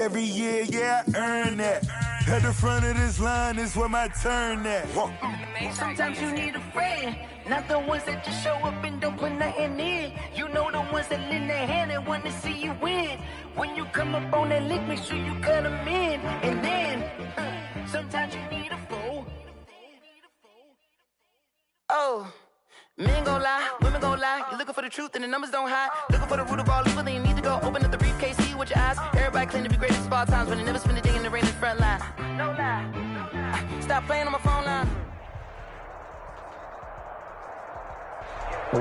Every year, yeah, I earn that. At the front of this line is where my turn at. Sometimes you need a friend, not the ones that just show up and don't put nothing in. You know the ones that lend their hand and want to see you win. When you come up on that lick, make sure you cut them in. And then, sometimes you need a foe. Oh. Men gon' lie, women gon' lie. You're looking for the truth and the numbers don't hide. Looking for the root of all evil, then you need to go open up the briefcase, see with your eyes. Everybody claim to be great at small times, but they never spend a day in the rain in the front line. No lie. Stop playing on my phone line.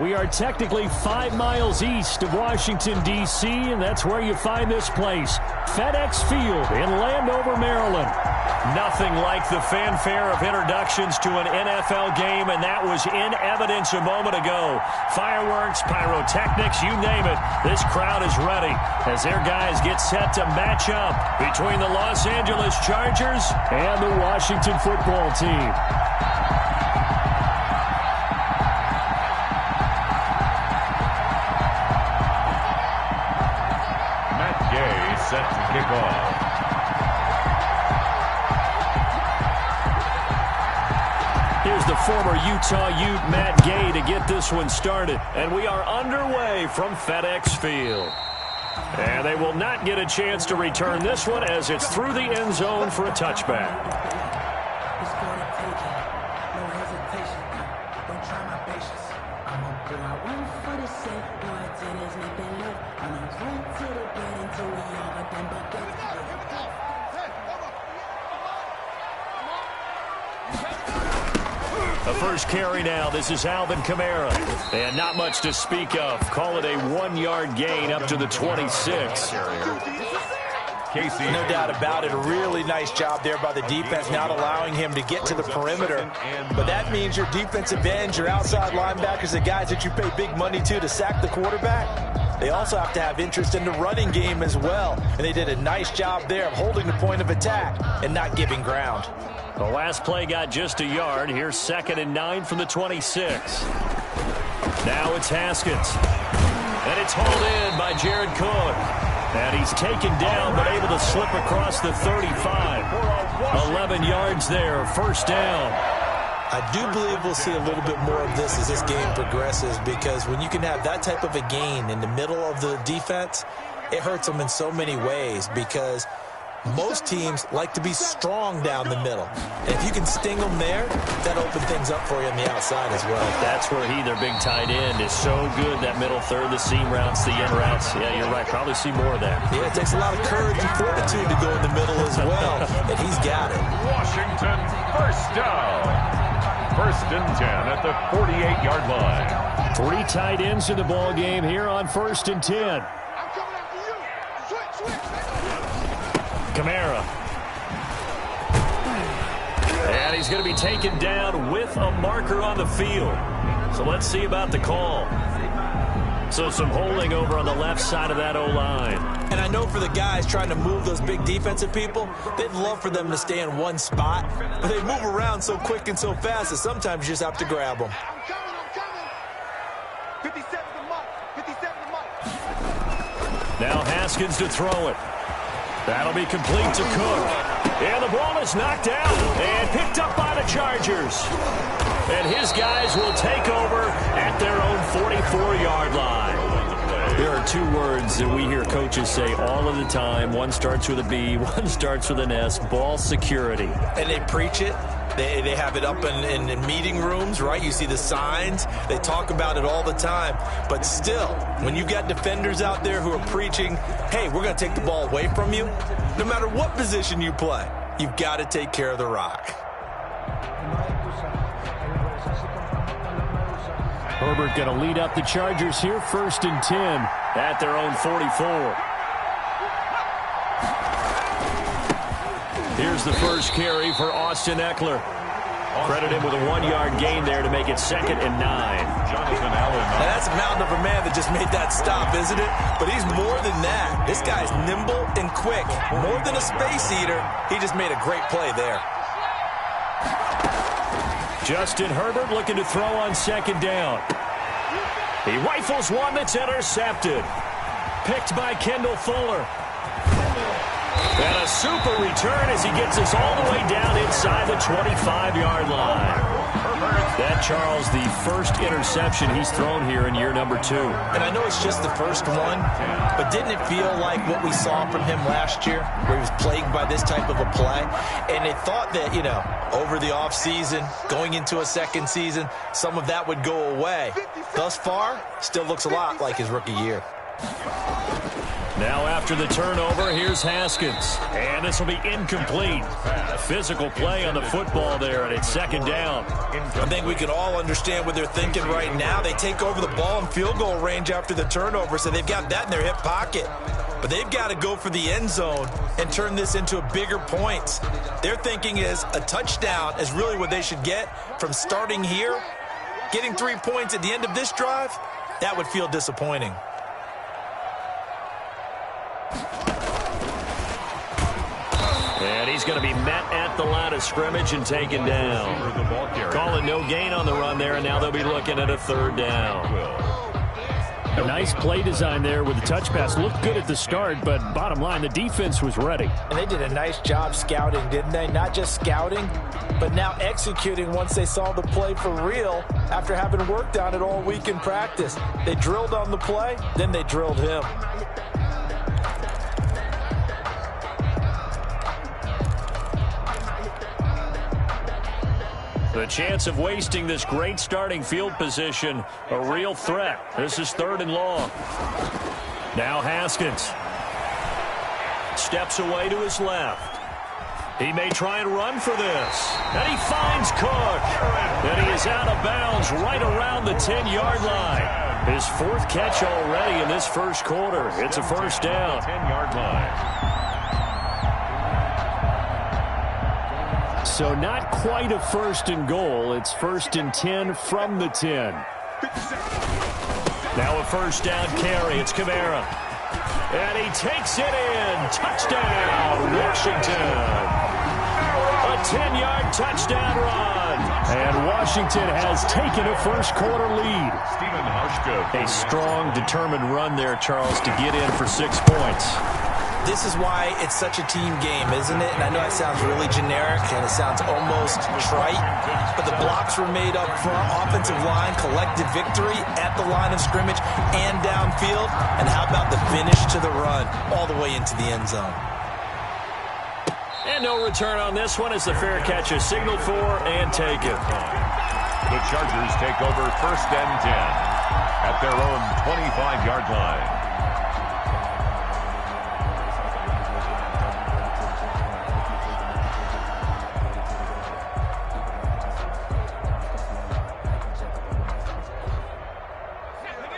We are technically 5 miles east of Washington, D.C., and that's where you find this place, FedEx Field in Landover, Maryland. Nothing like the fanfare of introductions to an NFL game, and that was in evidence a moment ago. Fireworks, pyrotechnics, you name it. This crowd is ready as their guys get set to match up between the Los Angeles Chargers and the Washington football team. Set to kick off. Here's the former Utah Ute, Matt Gay, to get this one started. And we are underway from FedEx Field. And they will not get a chance to return this one as it's through the end zone for a touchback. The first carry now. This is Alvin Kamara. And not much to speak of. Call it a 1-yard gain up to the 26. Casey. No doubt about it. A really nice job there by the defense, not allowing him to get to the perimeter. But that means your defensive ends, your outside linebackers, the guys that you pay big money to sack the quarterback, they also have to have interest in the running game as well. And they did a nice job there of holding the point of attack and not giving ground. The last play got just a yard. Here's 2nd and 9 from the 26. Now it's Haskins. And it's hauled in by Jared Cook. And he's taken down but able to slip across the 35. 11 yards there, first down. I do believe we'll see a little bit more of this as this game progresses, because when you can have that type of a gain in the middle of the defense, it hurts them in so many ways, because most teams like to be strong down the middle. And if you can sting them there, that opens things up for you on the outside as well. That's where their big tight end, is so good. That middle third, the seam routes, the in routes. Yeah, you're right. Probably see more of that. Yeah, it takes a lot of courage and fortitude to go in the middle as well. And he's got it. Washington, first down. 1st and 10 at the 48-yard line. 3 tight ends in the ball game here on 1st and 10. Kamara. And he's going to be taken down with a marker on the field. So let's see about the call. So some holding over on the left side of that O-line. And I know for the guys trying to move those big defensive people, they'd love for them to stay in one spot. But they move around so quick and so fast that sometimes you just have to grab them. I'm coming. 57 to Mike. 57 to Mike. Now Haskins to throw it. That'll be complete to Cook. And the ball is knocked out and picked up by the Chargers. And his guys will take over at their own 44-yard line. There are 2 words that we hear coaches say all of the time. One starts with a B, one starts with an S, ball security. And they preach it. They have it up in meeting rooms, right? You see the signs. They talk about it all the time. But still, when you've got defenders out there who are preaching, hey, we're going to take the ball away from you, no matter what position you play, you've got to take care of the rock. Herbert going to lead up the Chargers here, 1st and 10 at their own 44. Here's the first carry for Austin Eckler. Credit him with a 1-yard gain there to make it 2nd and 9. Jonathan Allen. Now that's a mountain of a man that just made that stop, isn't it? But he's more than that. This guy's nimble and quick. More than a space eater, he just made a great play there. Justin Herbert looking to throw on 2nd down. He rifles one that's intercepted. Picked by Kendall Fuller. super return as he gets us all the way down inside the 25-yard line. That, Charles, the first interception he's thrown here in year number 2. And I know it's just the first one, but didn't it feel like what we saw from him last year, where he was plagued by this type of a play? And they thought that, you know, over the offseason, going into a second season, some of that would go away. Thus far, still looks a lot like his rookie year. Now after the turnover, here's Haskins. And this will be incomplete. A physical play on the football there, and it's second down. I think we can all understand what they're thinking right now. They take over the ball in field goal range after the turnover, so they've got that in their hip pocket. But they've got to go for the end zone and turn this into a bigger points. Their thinking is a touchdown is really what they should get from starting here. Getting 3 points at the end of this drive, that would feel disappointing. And he's going to be met at the line of scrimmage and taken down. Calling no gain on the run there, and now they'll be looking at a third down. A nice play design there with the touch pass. Looked good at the start, but bottom line, the defense was ready. And they did a nice job scouting, didn't they? Not just scouting, but now executing once they saw the play for real after having worked on it all week in practice. They drilled on the play, then they drilled him. The chance of wasting this great starting field position, a real threat. This is 3rd and long. Now Haskins steps away to his left. He may try and run for this. And he finds Cook. And he is out of bounds right around the 10-yard line. His 4th catch already in this first quarter. It's a first down. 10-yard line. So not quite a 1st and goal. It's 1st and 10 from the 10. Now a first down carry. It's Kamara. And he takes it in. Touchdown, Washington. A 10-yard touchdown run. And Washington has taken a first quarter lead. A strong, determined run there, Charles, to get in for 6 points. This is why it's such a team game, isn't it? And I know that sounds really generic and it sounds almost trite, but the blocks were made up front, offensive line, collective victory at the line of scrimmage and downfield. And how about the finish to the run all the way into the end zone? And no return on this one as the fair catch is signaled for and taken. The Chargers take over 1st and 10 at their own 25-yard line.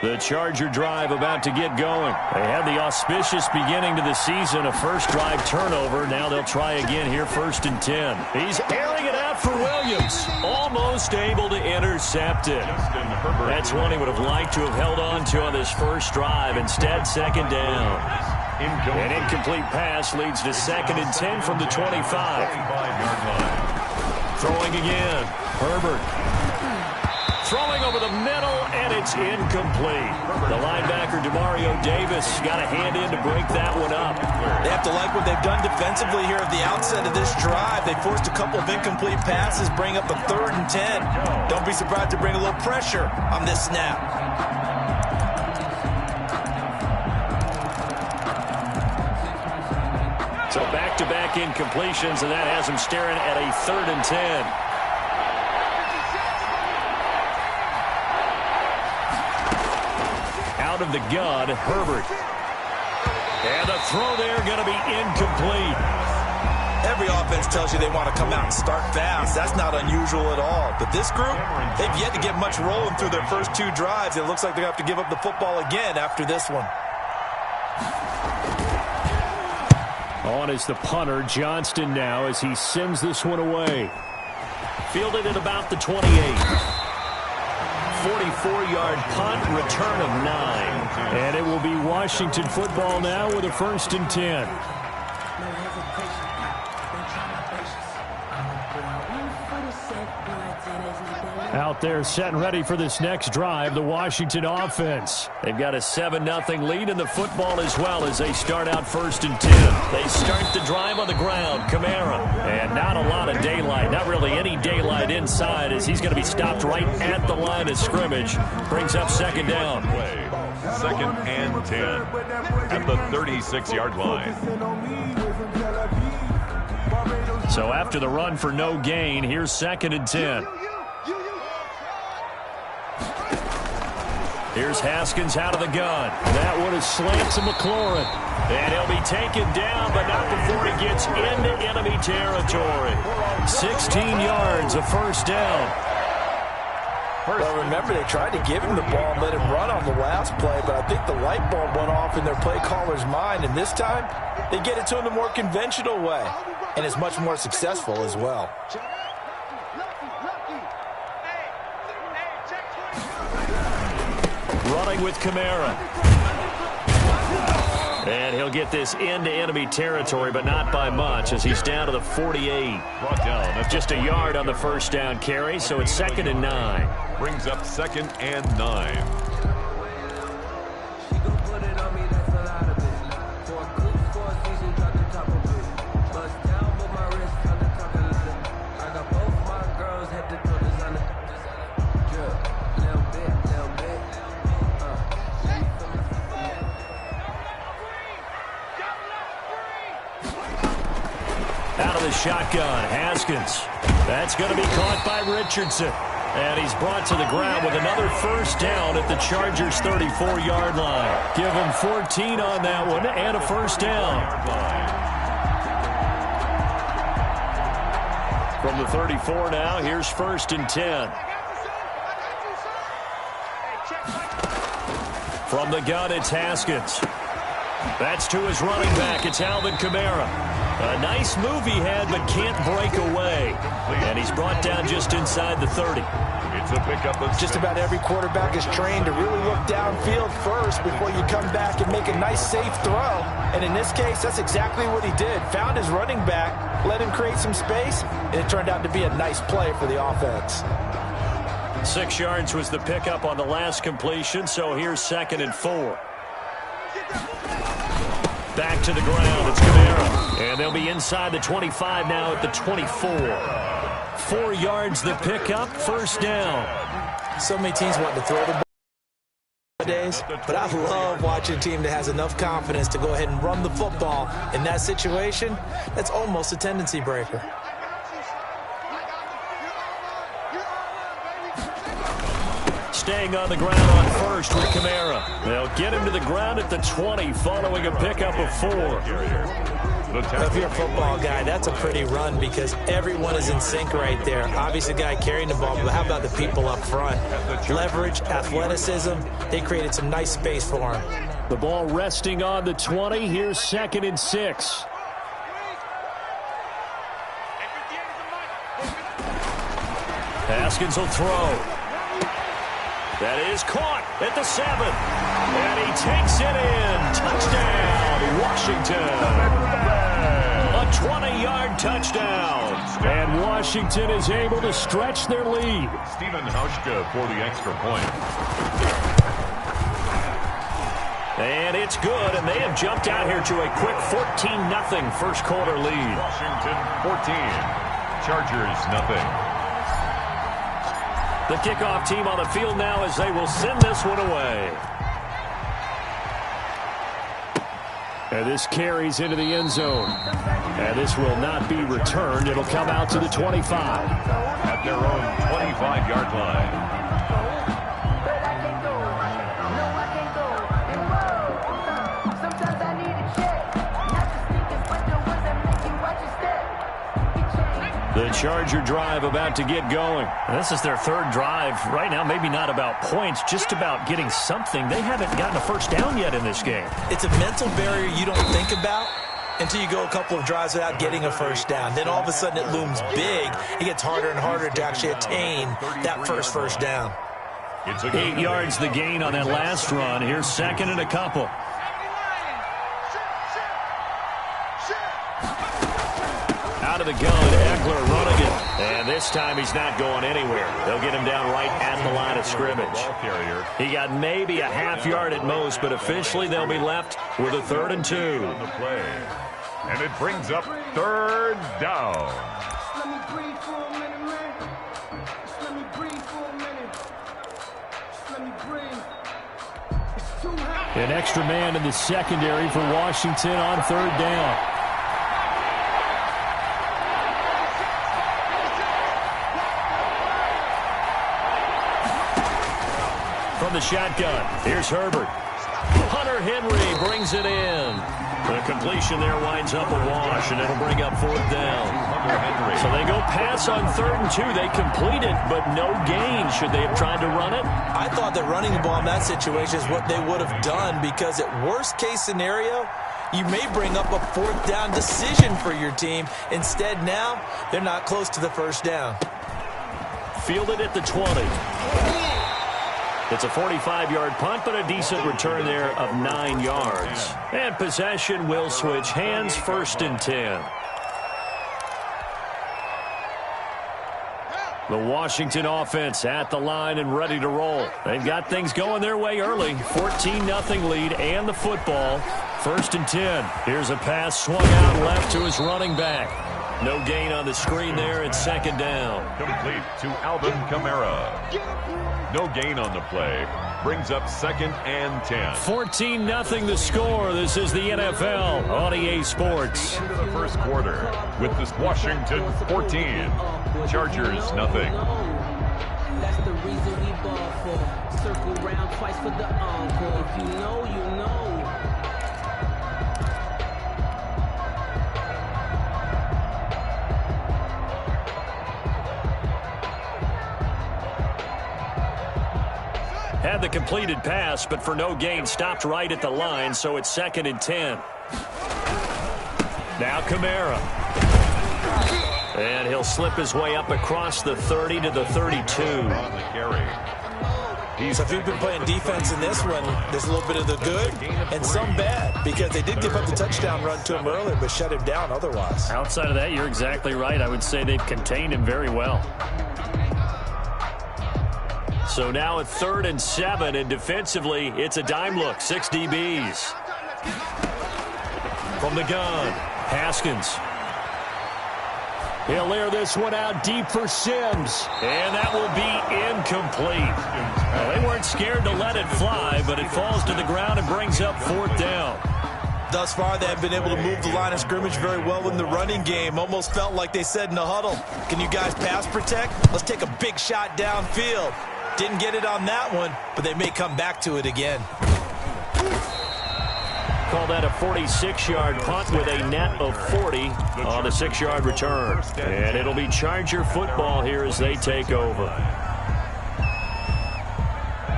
The Charger drive about to get going. They had the auspicious beginning to the season, a first drive turnover. Now they'll try again here, 1st and 10. He's airing it out for Williams. Almost able to intercept it. That's one he would have liked to have held on to on this first drive. Instead, 2nd down. An incomplete pass leads to 2nd and 10 from the 25. Throwing again. Herbert. Throwing over the middle, and it's incomplete. The linebacker, Demario Davis, got a hand in to break that one up. They have to like what they've done defensively here at the outset of this drive. They forced a couple of incomplete passes, bring up a 3rd and 10. Don't be surprised to bring a little pressure on this snap. So back-to-back incompletions, and that has them staring at a 3rd and 10. Of the gun, Herbert. And the throw there going to be incomplete. Every offense tells you they want to come out and start fast. That's not unusual at all. But this group, they've yet to get much rolling through their first 2 drives. It looks like they're going to have to give up the football again after this one. On is the punter, Johnston now, as he sends this one away. Fielded at about the 28. 44-yard punt, return of 9. And it will be Washington football now with a 1st and 10. Out there set and ready for this next drive, the Washington offense. They've got a 7-0 lead in the football as well as they start out 1st and 10. They start the drive on the ground. Kamara. And not a lot of daylight. Not really any daylight inside as he's going to be stopped right at the line of scrimmage. Brings up 2nd down. 2nd and 10 at the 36-yard line. So after the run for no gain, here's 2nd and 10. Here's Haskins out of the gun. That one is slant to McLaurin. And he'll be taken down, but not before he gets into enemy territory. 16 yards, a 1st down. Well, remember, they tried to give him the ball and let him run on the last play, but I think the light bulb went off in their play caller's mind, and this time they get it to him the more conventional way, and it's much more successful as well. Running with Kamara. And he'll get this into enemy territory, but not by much as he's down to the 48. Just a yard on the 1st down carry, so it's 2nd and 9. Brings up 2nd and 9. Out of the shotgun, Haskins. That's going to be caught by Richardson. And he's brought to the ground with another 1st down at the Chargers' 34-yard line. Give him 14 on that one and a 1st down. From the 34 now, here's 1st and 10. From the gun, it's Haskins. That's to his running back. It's Alvin Kamara. A nice move he had, but can't break away. And he's brought down just inside the 30. It's a pickup of just about every quarterback is trained to really look downfield first before you come back and make a nice, safe throw. And in this case, that's exactly what he did. Found his running back, let him create some space, and it turned out to be a nice play for the offense. 6 yards was the pickup on the last completion, so here's 2nd and 4. Back to the ground, it's Kamara. And they'll be inside the 25 now at the 24. 4 yards the pickup, 1st down. So many teams want to throw the ball nowadays, but I love watching a team that has enough confidence to go ahead and run the football. In that situation, that's almost a tendency breaker. Staying on the ground on 1st with Kamara. They'll get him to the ground at the 20 following a pickup of 4. If you're a football guy, that's a pretty run because everyone is in sync right there. Obviously, the guy carrying the ball, but how about the people up front? Leverage, athleticism, they created some nice space for him. The ball resting on the 20. Here's 2nd and 6. Haskins will throw. That is caught at the 7. And he takes it in. Touchdown, Washington. A 20-yard touchdown. And Washington is able to stretch their lead. Stephen Hauschka for the extra point. And it's good, and they have jumped out here to a quick 14-0 first quarter lead. Washington 14, Chargers nothing. The kickoff team on the field now as they will send this one away. And this carries into the end zone. And this will not be returned. It'll come out to the 25. At their own 25-yard line. The Charger drive about to get going. This is their 3rd drive. Right now, maybe not about points, just about getting something. They haven't gotten a 1st down yet in this game. It's a mental barrier you don't think about until you go a couple of drives without getting a 1st down. Then all of a sudden it looms big. It gets harder and harder to actually attain that first down. It's 8 yards the gain on that last run. Here's 2nd and a couple. Out of the gun, Eckler running it. And this time he's not going anywhere. They'll get him down right at the line of scrimmage. He got maybe a half yard at most, but officially they'll be left with a 3rd and 2. On the play. And it brings up 3rd down. Let me breathe for a minute, man. Just let me breathe for a minute. Just let me breathe. It's too hot. An extra man in the secondary for Washington on 3rd down. From the shotgun, here's Herbert. Hunter Henry brings it in. The completion there winds up a wash, and it'll bring up 4th down. So they go pass on 3rd and 2. They complete it, but no gain. Should they have tried to run it? I thought that running the ball in that situation is what they would have done, because at worst case scenario, you may bring up a 4th down decision for your team. Instead, now, they're not close to the 1st down. Fielded at the 20. It's a 45-yard punt, but a decent return there of 9 yards. And possession will switch hands, 1st and 10. The Washington offense at the line and ready to roll. They've got things going their way early. 14-0 lead and the football. 1st and 10. Here's a pass swung out left to his running back. No gain on the screen there. It's 2nd down. Complete to Alvin Kamara. No gain on the play. Brings up 2nd and 10. 14-0 the score. This is the NFL on EA Sports. Into the 1st quarter with this Washington 14. Chargers nothing. That's the reason we ball for. Circle round twice for the encore. If you know, you know. Had the completed pass, but for no gain, stopped right at the line, so it's 2nd and 10. Now Kamara. And he'll slip his way up across the 30 to the 32. On the carry. So if you've been playing defense in this one, there's a little bit of the good and some bad, because they did give up the touchdown run to him earlier, but shut him down otherwise. Outside of that, you're exactly right. I would say they've contained him very well. So now at 3rd and 7, and defensively, it's a dime look. 6 DBs. From the gun, Haskins. He'll air this one out deep for Sims. And that will be incomplete. Well, they weren't scared to let it fly, but it falls to the ground and brings up 4th down. Thus far, they have been able to move the line of scrimmage very well in the running game. Almost felt like they said in the huddle, can you guys pass protect? Let's take a big shot downfield. Didn't get it on that one, but they may come back to it again. Call that a 46-yard punt with a net of 40 on the 6-yard return. And it'll be Charger football here as they take over.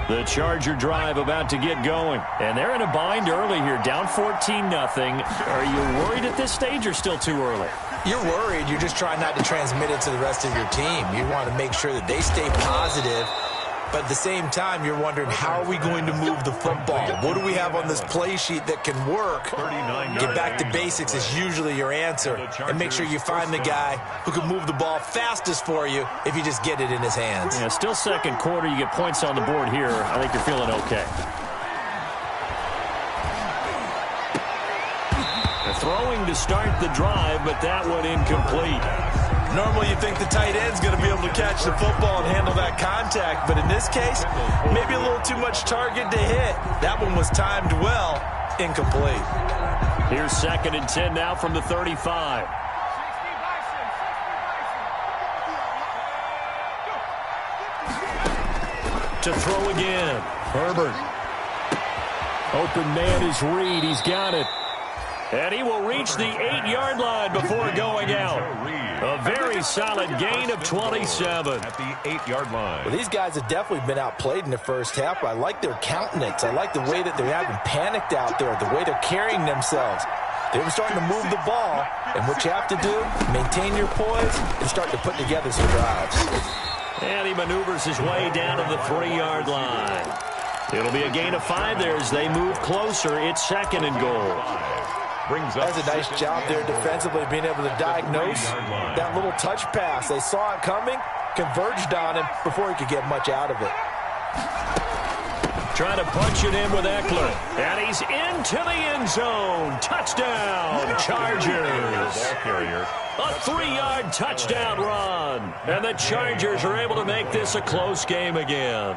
The Charger drive about to get going. And they're in a bind early here, down 14-0. Are you worried at this stage or still too early? You're worried. You're just trying not to transmit it to the rest of your team. You want to make sure that they stay positive. But at the same time, you're wondering, how are we going to move the football? What do we have on this play sheet that can work? Get back to basics is usually your answer. And make sure you find the guy who can move the ball fastest for you if you just get it in his hands. Yeah, still 2nd quarter. You get points on the board here. I think you're feeling okay. Throwing to start the drive, but that one incomplete. Normally you think the tight end's going to be able to catch the football and handle that contact, but in this case, maybe a little too much target to hit. That one was timed well, incomplete. Here's 2nd and 10 now from the 35. To throw again, Herbert. Open man is Reed, he's got it. And he will reach the 8-yard line before going out. A very solid gain of 27. At the 8-yard line. Well, these guys have definitely been outplayed in the first half. I like their countenance. I like the way that they haven't panicked out there, the way they're carrying themselves. They were starting to move the ball, and what you have to do, maintain your poise and start to put together some drives. And he maneuvers his way down to the 3-yard line. It'll be a gain of 5 there as they move closer. It's 2nd and goal. Brings up That's a nice job there defensively, being able to diagnose that little touch pass. They saw it coming, converged on him before he could get much out of it. Trying to punch it in with Eckler. And he's into the end zone. Touchdown, Chargers. ball carrier. A 3-yard touchdown run. And the Chargers are able to make this a close game again.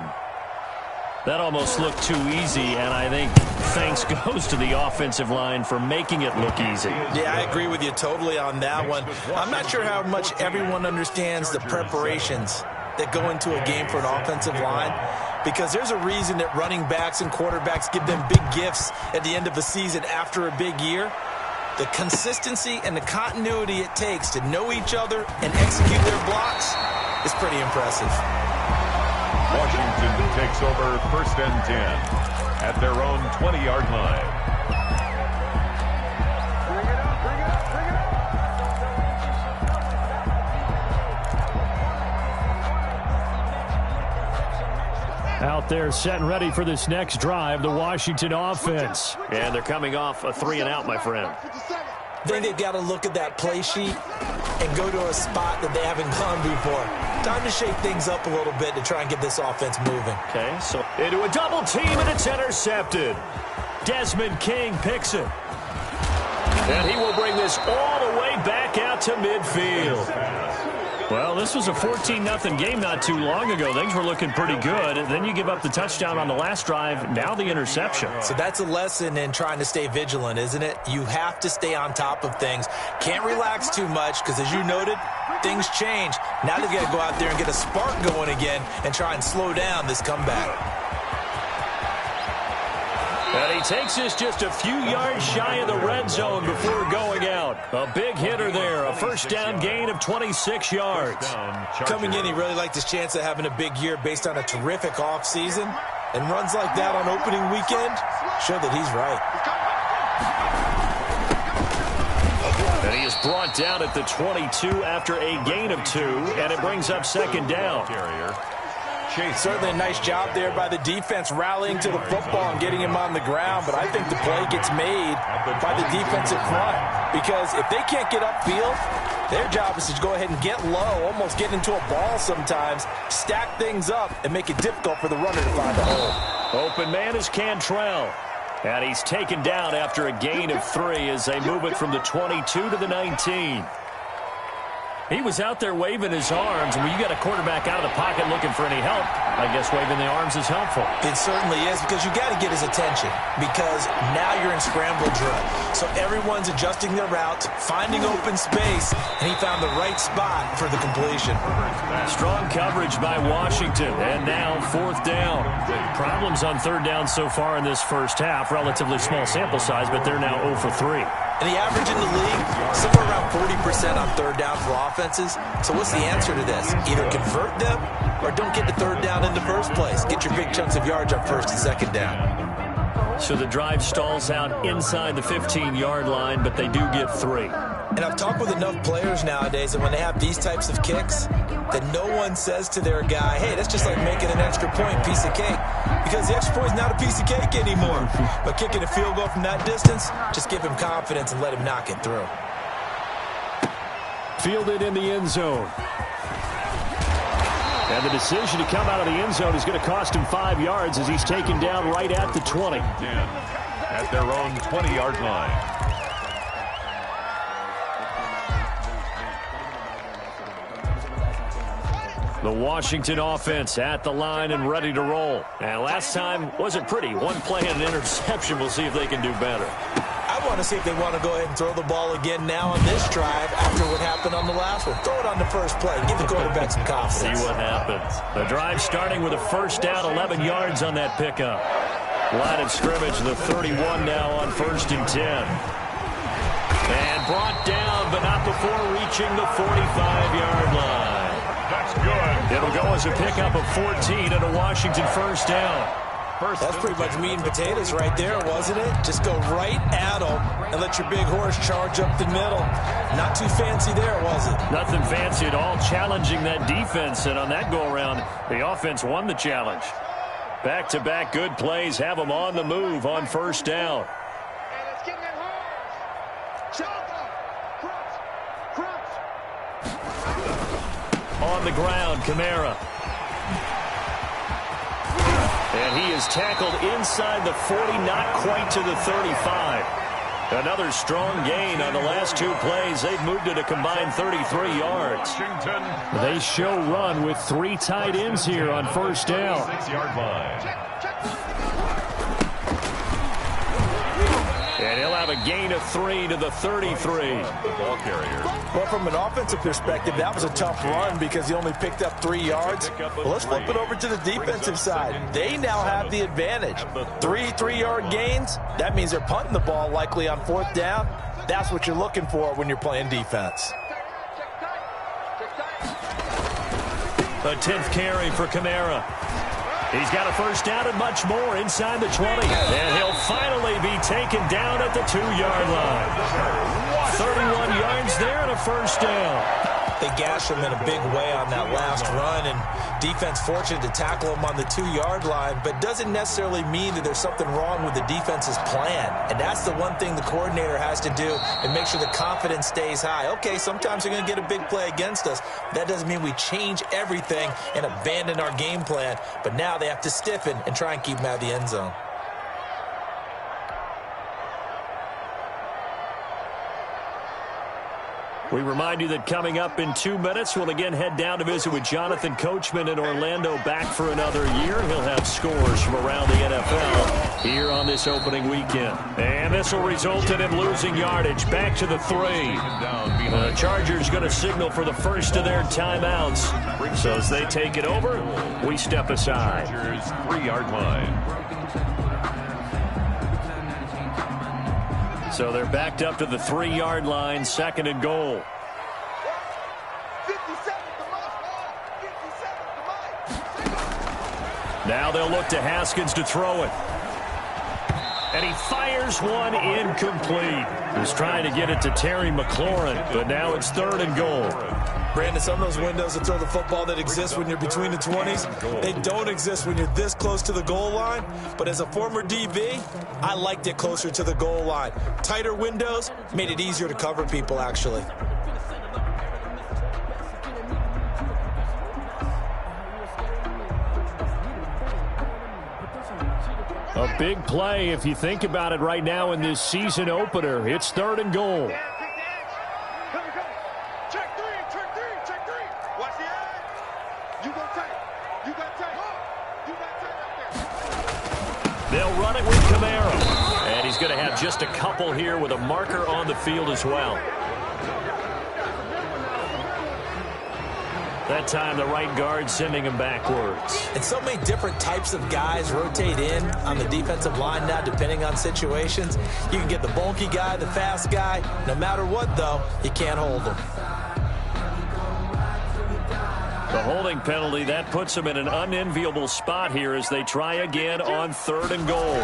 That almost looked too easy, and I think thanks goes to the offensive line for making it look easy. Yeah, I agree with you totally on that one. I'm not sure how much everyone understands the preparations that go into a game for an offensive line, because there's a reason that running backs and quarterbacks give them big gifts at the end of the season after a big year. The consistency and the continuity it takes to know each other and execute their blocks is pretty impressive. Washington takes over 1st and 10 at their own 20-yard line. Out there set and ready for this next drive, the Washington offense. And they're coming off a 3-and-out, my friend. I think they've got to look at that play sheet and go to a spot that they haven't gone before. Time to shake things up a little bit to try and get this offense moving. Okay, so into a double team, and it's intercepted. Desmond King picks it. And he will bring this all the way back out to midfield. Well, this was a 14-0 game not too long ago. Things were looking pretty good. And then you give up the touchdown on the last drive, now the interception. So that's a lesson in trying to stay vigilant, isn't it? You have to stay on top of things. Can't relax too much because, as you noted, things change. Now they've got to go out there and get a spark going again and try and slow down this comeback. And he takes this just a few yards shy of the red zone before going out. A big hitter there, a first down gain of 26 yards. Coming in, he really liked his chance of having a big year based on a terrific offseason. And runs like that on opening weekend show that he's right. And he is brought down at the 22 after a gain of 2, and it brings up 2nd down. Certainly a nice job there by the defense rallying to the football and getting him on the ground, but I think the play gets made by the defensive front, because if they can't get upfield, their job is to go ahead and get low, almost get into a ball sometimes, stack things up, and make it difficult for the runner to find a hole. Open man is Cantrell. And he's taken down after a gain of 3 as they move it from the 22 to the 19. He was out there waving his arms, and when you got a quarterback out of the pocket looking for any help, I guess waving the arms is helpful. It certainly is, because you got to get his attention, because now you're in scramble drill. So everyone's adjusting their routes, finding open space, and he found the right spot for the completion. Strong coverage by Washington, and now 4th down. Problems on 3rd down so far in this first half. Relatively small sample size, but they're now 0 for 3. And the average in the league, somewhere around 40% on 3rd down for offenses. So what's the answer to this? Either convert them or don't get to 3rd down in the first place. Get your big chunks of yards on 1st and 2nd down. So the drive stalls out inside the 15-yard line, but they do get 3. And I've talked with enough players nowadays that when they have these types of kicks, that no one says to their guy, hey, that's just like making an extra point, piece of cake. Because the extra point is not a piece of cake anymore. But kicking a field goal from that distance, just give him confidence and let him knock it through. Fielded in the end zone. And the decision to come out of the end zone is going to cost him 5 yards as he's taken down right at the 20. At their own 20-yard line. The Washington offense at the line and ready to roll. And last time wasn't pretty. One play and an interception. We'll see if they can do better. I want to see if they want to go ahead and throw the ball again now on this drive after what happened on the last one. Throw it on the first play. Give the quarterback some confidence. See what happens. The drive starting with a first down, 11 yards on that pickup. Line of scrimmage, the 31 now on 1st and 10. And brought down, but not before reaching the 45-yard line. That's good. It'll go as a pickup of 14 and a Washington first down. That's pretty much meat and potatoes right there, wasn't it? Just go right at them and let your big horse charge up the middle. Not too fancy there, was it? Nothing fancy at all, challenging that defense. And on that go-around, the offense won the challenge. Back-to-back good plays have them on the move on first down. On the ground, Kamara. And he is tackled inside the 40, not quite to the 35. Another strong gain on the last 2 plays. They've moved it a combined 33 yards. They show run with 3 tight ends here on first down. 6-yard line. And he'll have a gain of 3 to the 33. The ball carrier. Well, from an offensive perspective, that was a tough run because he only picked up 3 yards. Well, let's flip it over to the defensive side. They now have the advantage. 3 3-yard gains. That means they're punting the ball likely on 4th down. That's what you're looking for when you're playing defense. A 10th carry for Kamara. He's got a first down and much more inside the 20. And he'll finally be taken down at the 2-yard line. 31 yards there and a first down. They gashed him in a big way on that last run, and defense fortunate to tackle him on the 2-yard line, but doesn't necessarily mean that there's something wrong with the defense's plan. And that's the one thing the coordinator has to do and make sure the confidence stays high. Okay, sometimes you're going to get a big play against us. That doesn't mean we change everything and abandon our game plan, but now they have to stiffen and try and keep him out of the end zone. We remind you that coming up in 2 minutes, we'll again head down to visit with Jonathan Coachman in Orlando, back for another year. He'll have scores from around the NFL here on this opening weekend. And this will result in him losing yardage back to the 3. The Chargers going to signal for the first of their timeouts. So as they take it over, we step aside. Chargers 3-yard line. So they're backed up to the 3-yard line, 2nd and goal. Now they'll look to Haskins to throw it. And he fires one incomplete. He was trying to get it to Terry McLaurin, but now it's 3rd and goal. Brandon, some of those windows to throw the football that exist when you're between the 20s, they don't exist when you're this close to the goal line. But as a former DB, I liked it closer to the goal line. Tighter windows made it easier to cover people, actually. A big play if you think about it right now in this season opener. It's 3rd and goal. They'll run it with Kamara. And he's going to have just a couple here with a marker on the field as well. That time, the right guard sending him backwards. And so many different types of guys rotate in on the defensive line now, depending on situations. You can get the bulky guy, the fast guy. No matter what, though, you can't hold them. The holding penalty, that puts them in an unenviable spot here as they try again on 3rd and goal.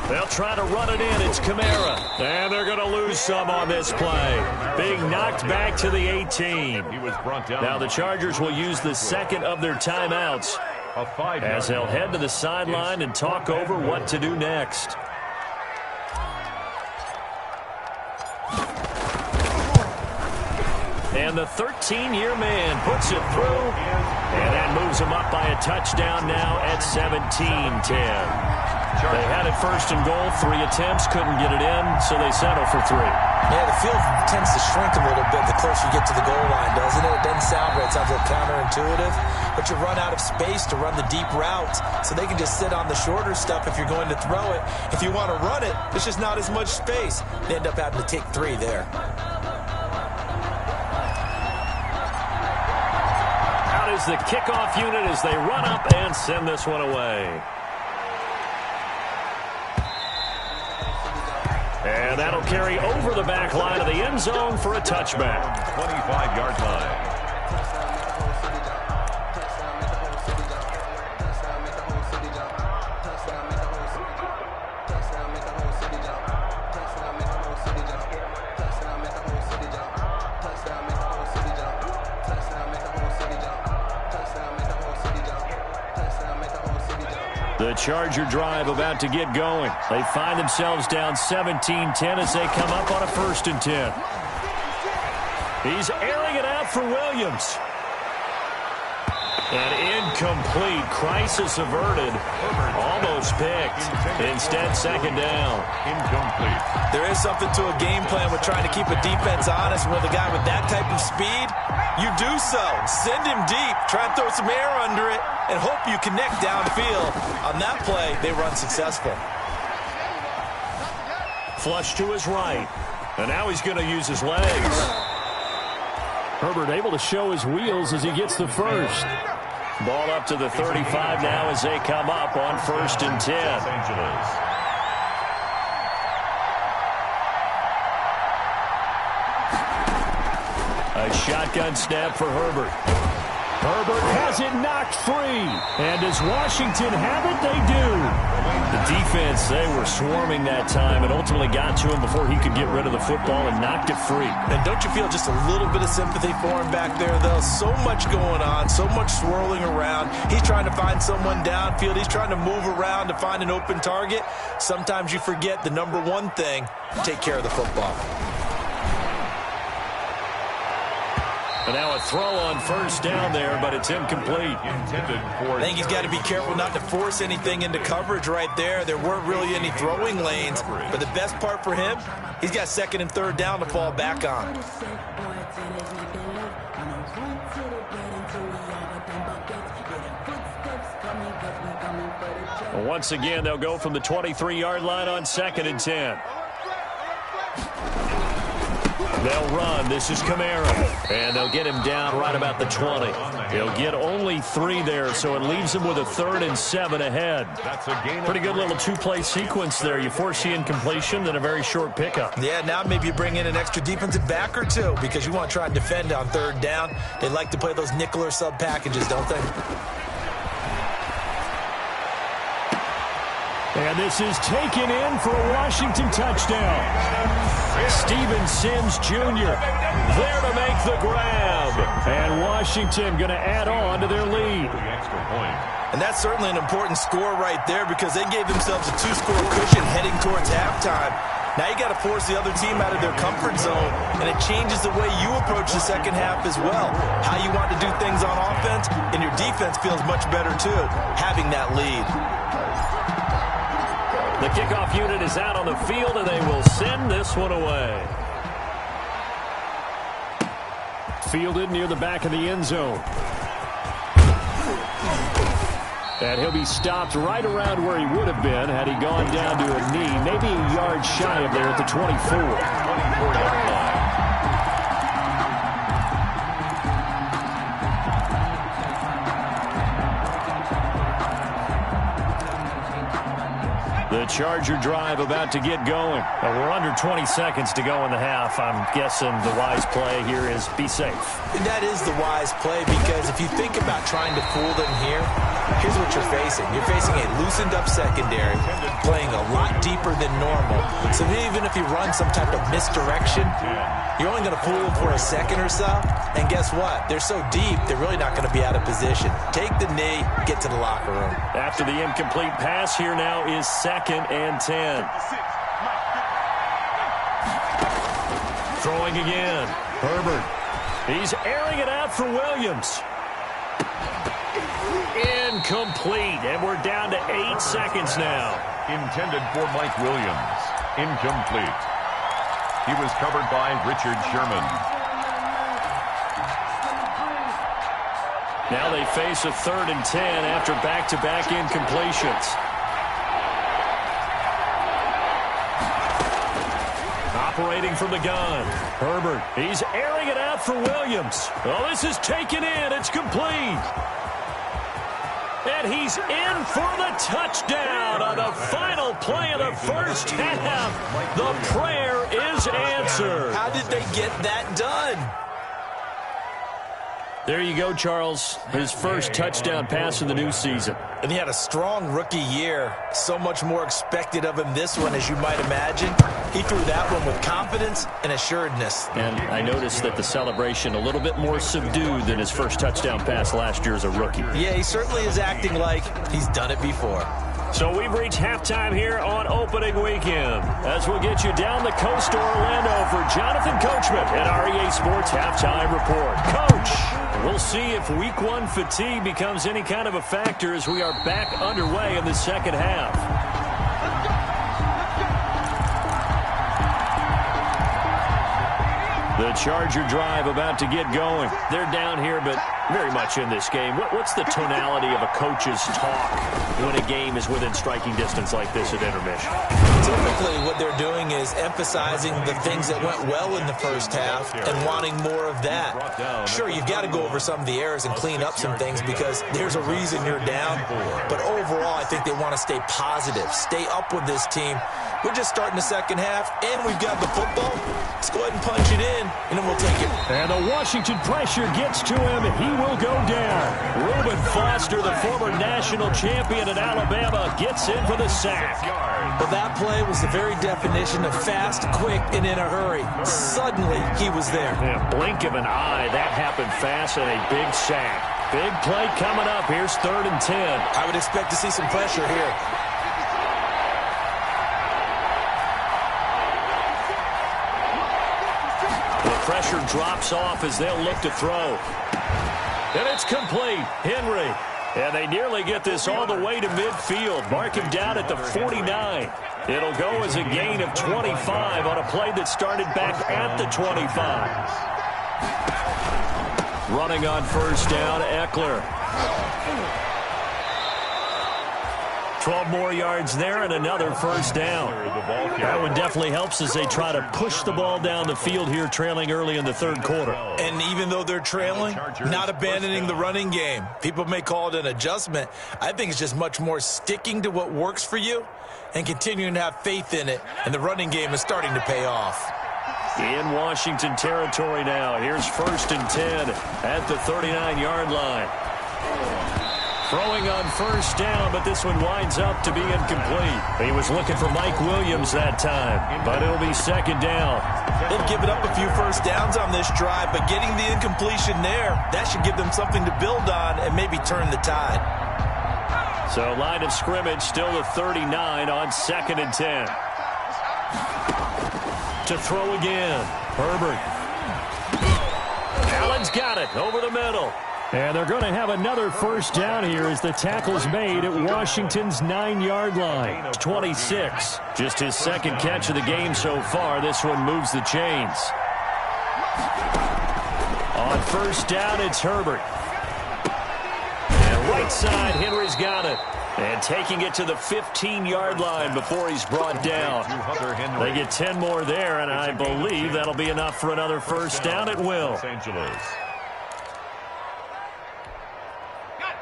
They'll try to run it in. It's Kamara. And they're going to lose some on this play. Being knocked back to the 18. He was brought down. Now the Chargers will use the 2nd of their timeouts as they'll head to the sideline and talk over what to do next. And the 13-year man puts it through, and that moves him up by a touchdown now at 17-10. They had it 1st and goal, 3 attempts, couldn't get it in, so they settle for 3. Yeah, the field tends to shrink a little bit the closer you get to the goal line, doesn't it? It doesn't sound right. It sounds a little counterintuitive, but you run out of space to run the deep routes, so they can just sit on the shorter stuff if you're going to throw it. If you want to run it, there's just not as much space. They end up having to take 3 there. Is the kickoff unit as they run up and send this one away. And that'll carry over the back line of the end zone for a touchback. 25-yard line. The Charger drive about to get going. They find themselves down 17-10 as they come up on a 1st and 10. He's airing it out for Williams. And incomplete. Crisis averted. Almost picked. Instead, 2nd down. Incomplete. There is something to a game plan with trying to keep a defense honest. With a guy with that type of speed, you do so. Send him deep. Try and throw some air under it and hope you connect downfield. On that play, they run successful. Flush to his right. And now he's going to use his legs. Herbert able to show his wheels as he gets the first. Ball up to the 35 now as they come up on 1st and 10. Los Angeles. A shotgun snap for Herbert. Herbert has it knocked free. And does Washington have it? They do. The defense, they were swarming that time and ultimately got to him before he could get rid of the football and knocked it free. And don't you feel just a little bit of sympathy for him back there, though? So much going on, so much swirling around. He's trying to find someone downfield. He's trying to move around to find an open target. Sometimes you forget the number one thing, take care of the football. And now a throw on 1st down there, but it's incomplete. I think he's got to be careful not to force anything into coverage right there. There weren't really any throwing lanes. But the best part for him, he's got 2nd and 3rd down to fall back on. Once again, they'll go from the 23-yard line on 2nd and 10. They'll run. This is Kamara. And they'll get him down right about the 20. He'll get only 3 there, so it leaves him with a 3rd and 7 ahead. Pretty good little 2-play sequence there. You force the incompletion, then a very short pickup. Yeah, now maybe you bring in an extra defensive back or two because you want to try and defend on 3rd down. They like to play those nickel or sub packages, don't they? And this is taken in for a Washington touchdown. Steven Sims Jr. there to make the grab. And Washington going to add on to their lead. And that's certainly an important score right there because they gave themselves a 2-score cushion heading towards halftime. Now you got to force the other team out of their comfort zone, and it changes the way you approach the second half as well. How you want to do things on offense, and your defense feels much better too, having that lead. The kickoff unit is out on the field, and they will send this one away. Fielded near the back of the end zone. And he'll be stopped right around where he would have been had he gone down to a knee, maybe a yard shy of there at the 24. 24-yard line. The Charger drive about to get going. We're under 20 seconds to go in the half. I'm guessing the wise play here is be safe. And that is the wise play because if you think about trying to fool them here, here's what you're facing. You're facing a loosened up secondary, playing a lot deeper than normal. So even if you run some type of misdirection, you're only going to fool them for a second or so. And guess what? They're so deep, they're really not going to be out of position. Take the knee, get to the locker room. After the incomplete pass, here now is 2nd and 10. Throwing again. Herbert. He's airing it out for Williams. Incomplete. And we're down to 8 seconds now. Intended for Mike Williams. Incomplete. He was covered by Richard Sherman. Now they face a 3rd and 10 after back-to-back incompletions. Operating from the gun. Herbert. He's airing it out for Williams. Oh, this is taken in. It's complete. And he's in for the touchdown on the final play of the first half. The prayer is answered. How did they get that done? There you go, Charles. His first touchdown pass of the new season. And he had a strong rookie year. So much more expected of him this one, as you might imagine. He threw that one with confidence and assuredness. And I noticed that the celebration a little bit more subdued than his first touchdown pass last year as a rookie. Yeah, he certainly is acting like he's done it before. So we've reached halftime here on opening weekend. As we'll get you down the coast to Orlando for Jonathan Coachman at our EA Sports Halftime Report. Coach, we'll see if Week 1 fatigue becomes any kind of a factor as we are back underway in the second half. The Charger drive about to get going. They're down here, but very much in this game. What's the tonality of a coach's talk when a game is within striking distance like this at intermission? Typically, what they're doing is emphasizing the things that went well in the first half and wanting more of that. Sure, you've got to go over some of the errors and clean up some things because there's a reason you're down. But overall, I think they want to stay positive, stay up with this team. We're just starting the second half, and we've got the football. Let's go ahead and punch it in, and then we'll take it. And the Washington pressure gets to him. He will go down. Reuben Foster, the former national champion at Alabama, gets in for the sack. Well, that play was the very definition of fast, quick, and in a hurry. Suddenly, he was there. Yeah, blink of an eye. That happened fast and a big sack. Big play coming up. Here's 3rd and 10. I would expect to see some pressure here. Pressure drops off as they'll look to throw. And it's complete. Henry. And they nearly get this all the way to midfield. Mark him down at the 49. It'll go as a gain of 25 on a play that started back at the 25. Running on first down, Eckler. 12 more yards there and another first down. That one definitely helps as they try to push the ball down the field here, trailing early in the third quarter. And even though they're trailing, not abandoning the running game. People may call it an adjustment. I think it's just much more sticking to what works for you and continuing to have faith in it. And the running game is starting to pay off. In Washington territory now. Here's 1st and 10 at the 39-yard line. Throwing on first down, but this one winds up to be incomplete. He was looking for Mike Williams that time, but it'll be 2nd down. They've given up a few first downs on this drive, but getting the incompletion there, that should give them something to build on and maybe turn the tide. So line of scrimmage still the 39 on 2nd and 10. To throw again, Herbert. Allen's got it over the middle. And they're going to have another first down here as the tackle's made at Washington's 9-yard line. 26. Just his 2nd catch of the game so far. This one moves the chains. On first down, it's Herbert. And right side, Henry's got it. And taking it to the 15-yard line before he's brought down. They get 10 more there, and I believe that'll be enough for another first down. It will.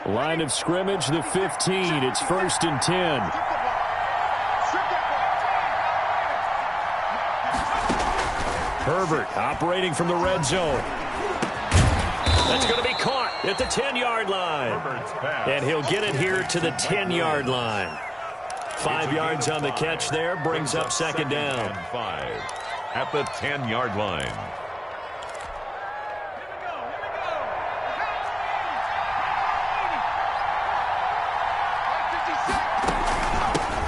Line of scrimmage, the 15. It's 1st and 10. Herbert operating from the red zone. That's going to be caught at the 10-yard line. And he'll get it here to the 10-yard line. 5 yards on the catch there, brings up 2nd down. 5 at the 10-yard line.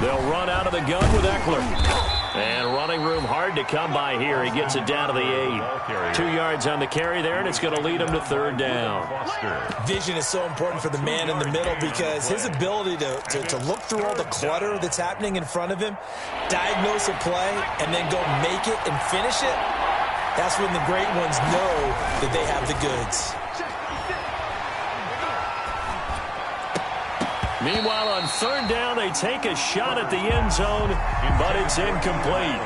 They'll run out of the gun with Eckler. And running room hard to come by here. He gets it down to the 8. 2 yards on the carry there, and it's going to lead him to 3rd down. Vision is so important for the man in the middle because his ability to look through all the clutter that's happening in front of him, diagnose a play, and then go make it and finish it, that's when the great ones know that they have the goods. Meanwhile, on 3rd down, they take a shot at the end zone, but it's incomplete.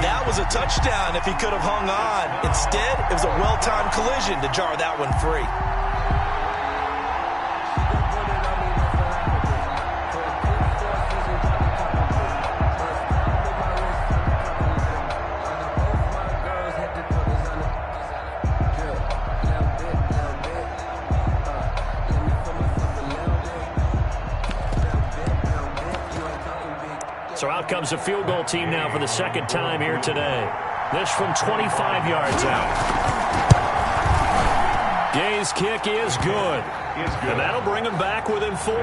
That was a touchdown if he could have hung on. Instead, it was a well-timed collision to jar that one free. So out comes a field goal team now for the 2nd time here today. This from 25 yards out. Gain his kick is good. And that'll bring him back within 4.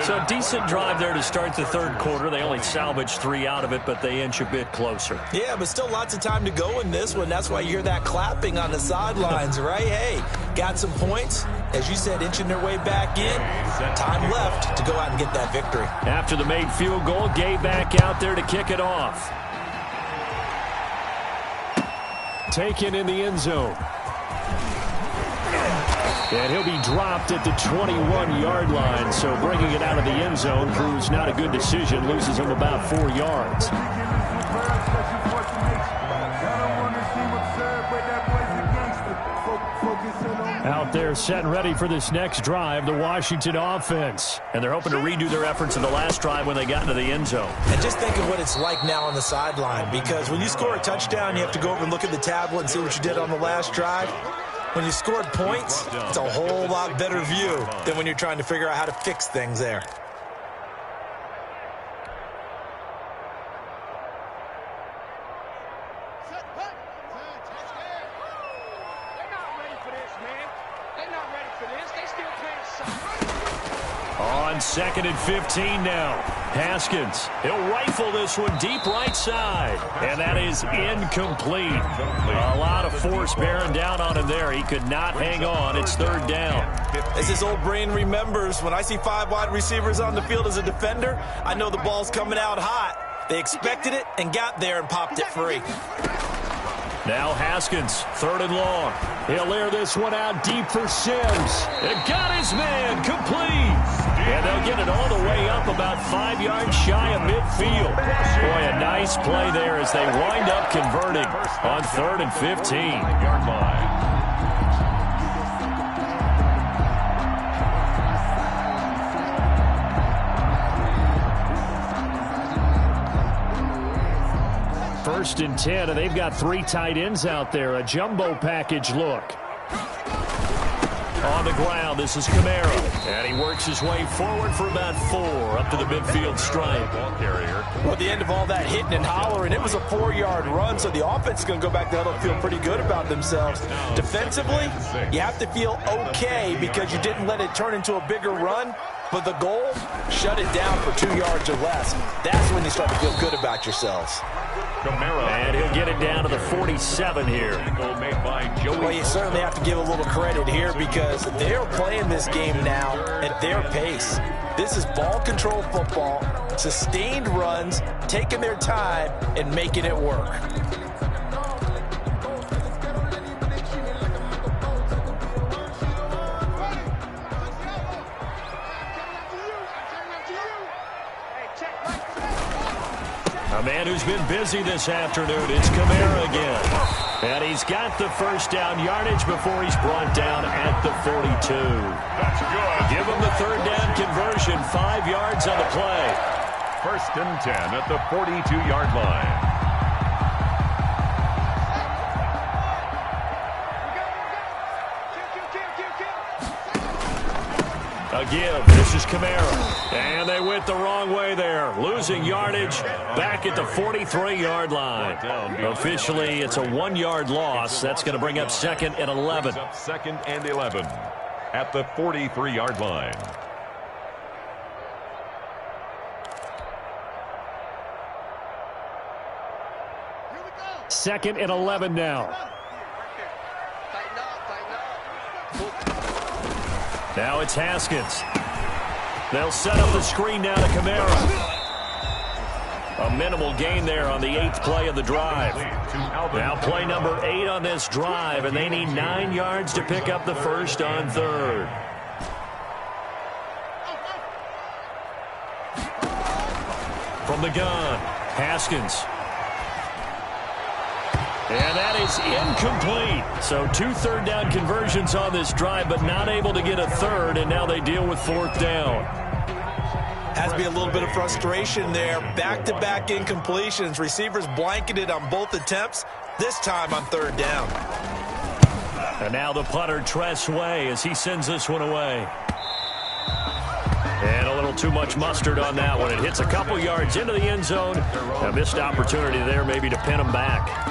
So a decent drive there to start the third quarter. They only salvaged 3 out of it, but they inch a bit closer. Yeah, but still lots of time to go in this one. That's why you hear that clapping on the sidelines, right? Hey, got some points. As you said, inching their way back in. Time left to go out and get that victory. After the made field goal, Gay back out there to kick it off. Taken in the end zone. And he'll be dropped at the 21-yard line, so bringing it out of the end zone proves not a good decision, loses him about 4 yards. Out there set and ready for this next drive, the Washington offense. And they're hoping to redo their efforts in the last drive when they got into the end zone. And just think of what it's like now on the sideline, because when you score a touchdown, you have to go over and look at the tablet and see what you did on the last drive. When you scored points, it's a whole lot better view than when you're trying to figure out how to fix things there. On 2nd and 15 now. Haskins, he'll rifle this one deep right side. And that is incomplete. A lot of force bearing down on him there. He could not hang on. It's 3rd down. As his old brain remembers, when I see 5 wide receivers on the field as a defender, I know the ball's coming out hot. They expected it and got there and popped it free. Now Haskins, 3rd and long. He'll air this one out deep for Sims. It got his man complete. And they'll get it all the way up about 5 yards shy of midfield. Boy, a nice play there as they wind up converting on 3rd and 15. Yard line. First and 10, and they've got 3 tight ends out there. A jumbo package look. On the ground, this is Kamara. And he works his way forward for about 4 up to the midfield stripe. Ball carrier. Well, at the end of all that hitting and hollering, it was a 4-yard run, so the offense is going to go back there and feel pretty good about themselves. Defensively, you have to feel okay because you didn't let it turn into a bigger run. But the goal, shut it down for 2 yards or less. That's when you start to feel good about yourselves. And he'll get it down to the 47 here. Well, you certainly have to give a little credit here because they're playing this game now at their pace. This is ball control football, sustained runs, taking their time, and making it work. A man who's been busy this afternoon, it's Kamara again. And he's got the first down yardage before he's brought down at the 42. That's good. Give him the 3rd down conversion, 5 yards on the play. 1st and 10 at the 42-yard line. A give. This is Kamara. And they went the wrong way there. Losing yardage back at the 43-yard line. Officially, it's a 1-yard loss. That's going to bring up 2nd and 11. 2nd and 11 at the 43-yard line. Second and 11 now. Now it's Haskins. They'll set up the screen now to Kamara. A minimal gain there on the 8th play of the drive. Now play number 8 on this drive, and they need 9 yards to pick up the first on 3rd. From the gun, Haskins. And that is incomplete. So 2 3rd down conversions on this drive, but not able to get a 3rd, and now they deal with 4th down. Has to be a little bit of frustration there. Back-to-back incompletions. Receivers blanketed on both attempts, this time on 3rd down. And now the punter, Tress Way, as he sends this one away. And a little too much mustard on that one. It hits a couple yards into the end zone. A missed opportunity there maybe to pin him back.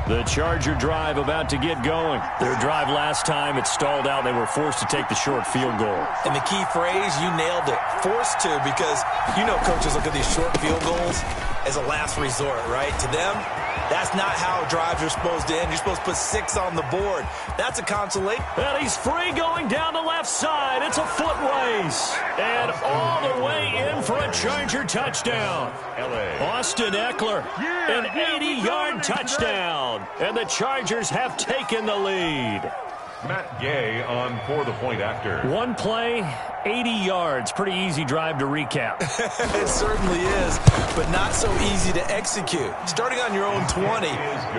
The Charger drive about to get going. Their drive last time, it stalled out. They were forced to take the short field goal. And the key phrase, you nailed it, forced to, because you know coaches look at these short field goals as a last resort, right? To them, that's not how drives are supposed to end. You're supposed to put 6 on the board. That's a consolation. And he's free going down the left side. It's a foot race. And all the way in for a Charger touchdown. Austin Eckler, an 80-yard touchdown. And the Chargers have taken the lead. Matt Gay on for the point after. One play, 80 yards. Pretty easy drive to recap. It certainly is, but not so easy to execute. Starting on your own 20,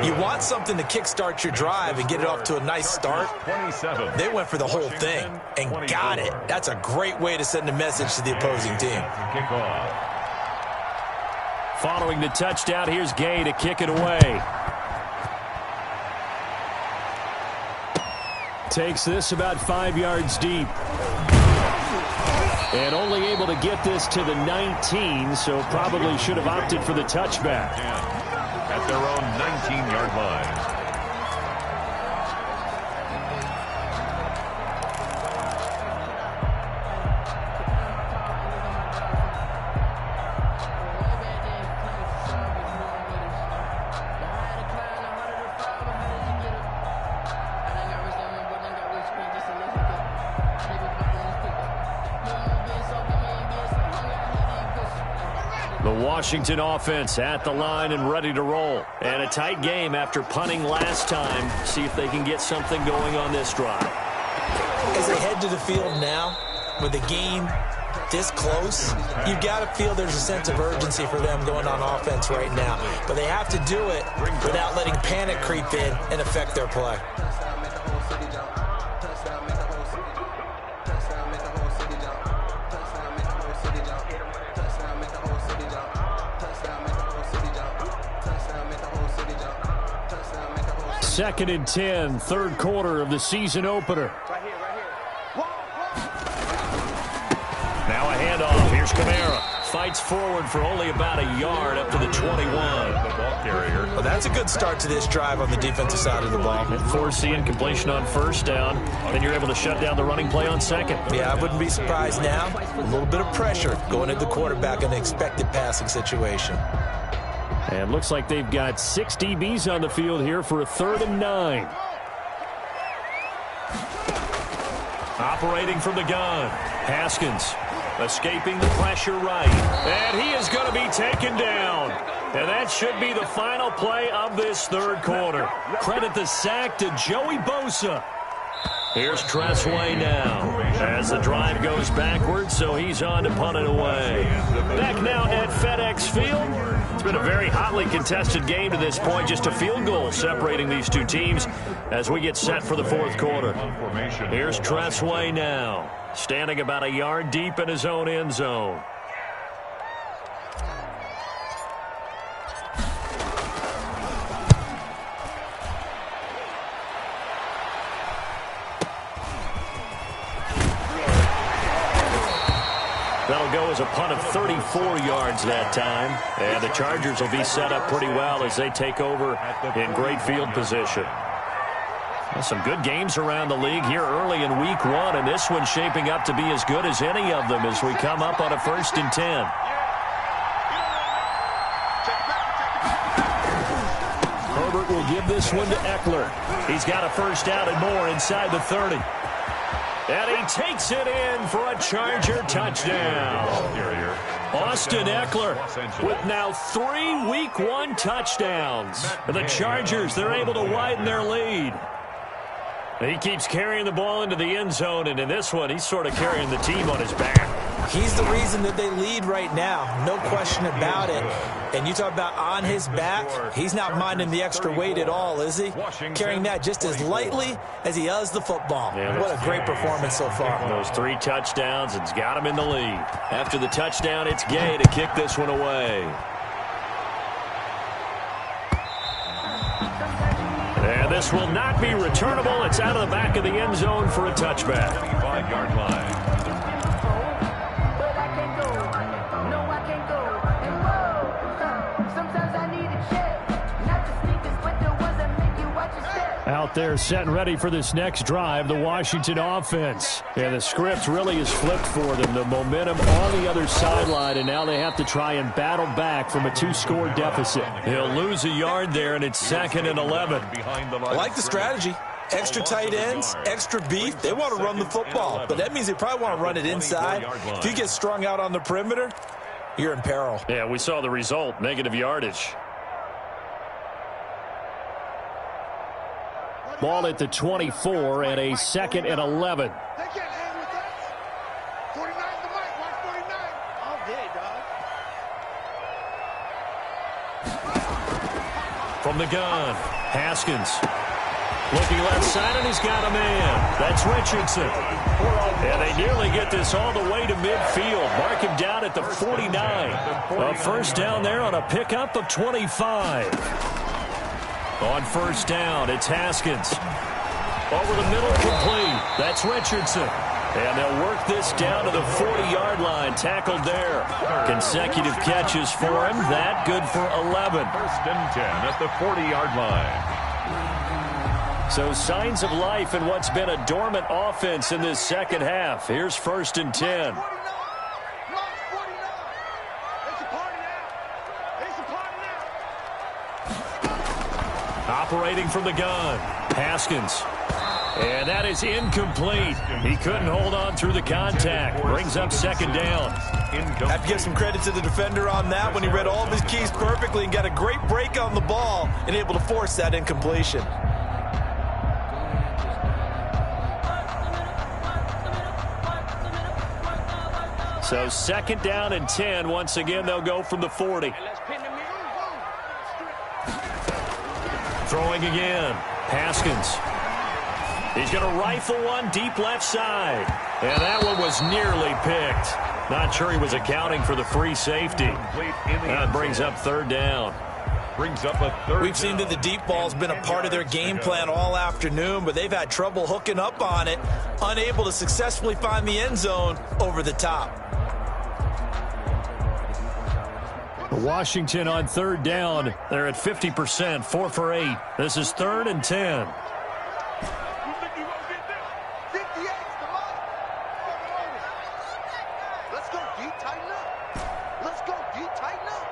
you want something to kickstart your drive and get it off to a nice start. 27. They went for the whole thing and got it. That's a great way to send a message to the opposing team. Kickoff. Following the touchdown, here's Gay to kick it away. Takes this about 5 yards deep. And only able to get this to the 19, so probably should have opted for the touchback. At their own 19-yard line. Washington offense at the line and ready to roll. And a tight game after punting last time. See if they can get something going on this drive. As they head to the field now, with the game this close, you've got to feel there's a sense of urgency for them going on offense right now. But they have to do it without letting panic creep in and affect their play. Second and 10, third quarter of the season opener. Now a handoff. Here's Kamara. Fights forward for only about a yard up to the 21. The ball carrier. Well, that's a good start to this drive on the defensive side of the ball. Forcing completion on first down. Then you're able to shut down the running play on second. Yeah, I wouldn't be surprised now. A little bit of pressure going at the quarterback in an expected passing situation. And looks like they've got 6 DBs on the field here for a 3rd and 9. Operating from the gun. Haskins escaping the pressure right. And he is going to be taken down. And that should be the final play of this third quarter. Credit the sack to Joey Bosa. Here's Tressway now as the drive goes backwards, so he's on to punt it away. Back now at FedEx Field. It's been a very hotly contested game to this point. Just a field goal separating these two teams as we get set for the fourth quarter. Here's Tressway now, standing about a yard deep in his own end zone. That'll go as a punt of 34 yards that time. And the Chargers will be set up pretty well as they take over in great field position. Well, some good games around the league here early in week 1, and this one's shaping up to be as good as any of them as we come up on a 1st and 10. Herbert will give this one to Eckler. He's got a first down and more inside the 30. And he takes it in for a Charger touchdown. Austin Eckler with now 3 week 1 touchdowns. And the Chargers, they're able to widen their lead. And he keeps carrying the ball into the end zone, and in this one, he's sort of carrying the team on his back. He's the reason that they lead right now, no question about it. And you talk about on his back, he's not minding the extra weight at all, is he? Carrying that just as lightly as he does the football. Yeah, what a great performance so far. Those 3 touchdowns, it's got him in the lead. After the touchdown, it's Gay to kick this one away. And this will not be returnable. It's out of the back of the end zone for a touchback. 5-yard line. Sometimes I need a check, not the sneakers, but the ones that Out there set and ready for this next drive, the Washington offense. And the script really is flipped for them. The momentum on the other sideline, and now they have to try and battle back from a 2-score deficit. He'll lose a yard there, and it's 2nd and 11. I like the strategy. Extra tight ends, extra beef. They want to run the football, but that means they probably want to run it inside. If you get strung out on the perimeter, you're in peril. Yeah, we saw the result, negative yardage. Ball at the 24 and a 2nd and 11. They can't hang with us. 49's the mic. Watch 49. All day, dog. From the gun, Haskins. Looking left side, and he's got a man. That's Richardson. And they nearly get this all the way to midfield. Mark him down at the 49. A first down there on a pickup of 25. On first down, it's Haskins. Over the middle, complete. That's Richardson. And they'll work this down to the 40-yard line. Tackled there. Consecutive catches for him. That good for 11. First and 10 at the 40-yard line. So signs of life in what's been a dormant offense in this second half. Here's 1st and 10. Operating from the gun, Haskins. And that is incomplete. He couldn't hold on through the contact. Brings up 2nd down. I have to give some credit to the defender on that when he read all of his keys perfectly and got a great break on the ball and able to force that incompletion. So 2nd down and 10. Once again, they'll go from the 40. Throwing again. Haskins. He's going to rifle one deep left side. And that one was nearly picked. Not sure he was accounting for the free safety. That brings up 3rd down. We've seen that the deep ball's been a part of their game plan all afternoon, but they've had trouble hooking up on it, unable to successfully find the end zone over the top. Washington on 3rd down. They're at 50%, 4 for 8. This is 3rd and 10. Let's go deep, tighten up. Let's go deep, tighten up.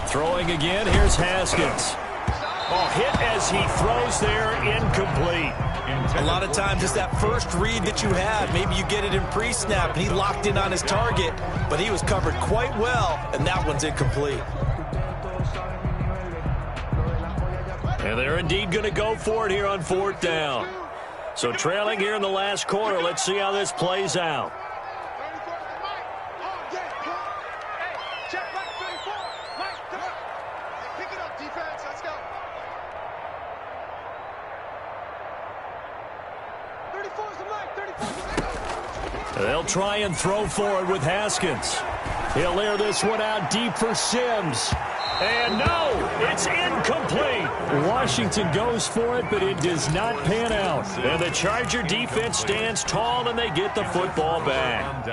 Throwing again, here's Haskins. Oh, hit as he throws there, incomplete. A lot of times it's that first read that you have. Maybe you get it in pre-snap, and he locked in on his target, but he was covered quite well, and that one's incomplete. And they're indeed going to go for it here on 4th down. So trailing here in the last quarter, let's see how this plays out. They'll try and throw for it with Haskins. He'll air this one out deep for Sims. And no, it's incomplete. Washington goes for it, but it does not pan out. And the Charger defense stands tall, and they get the football back.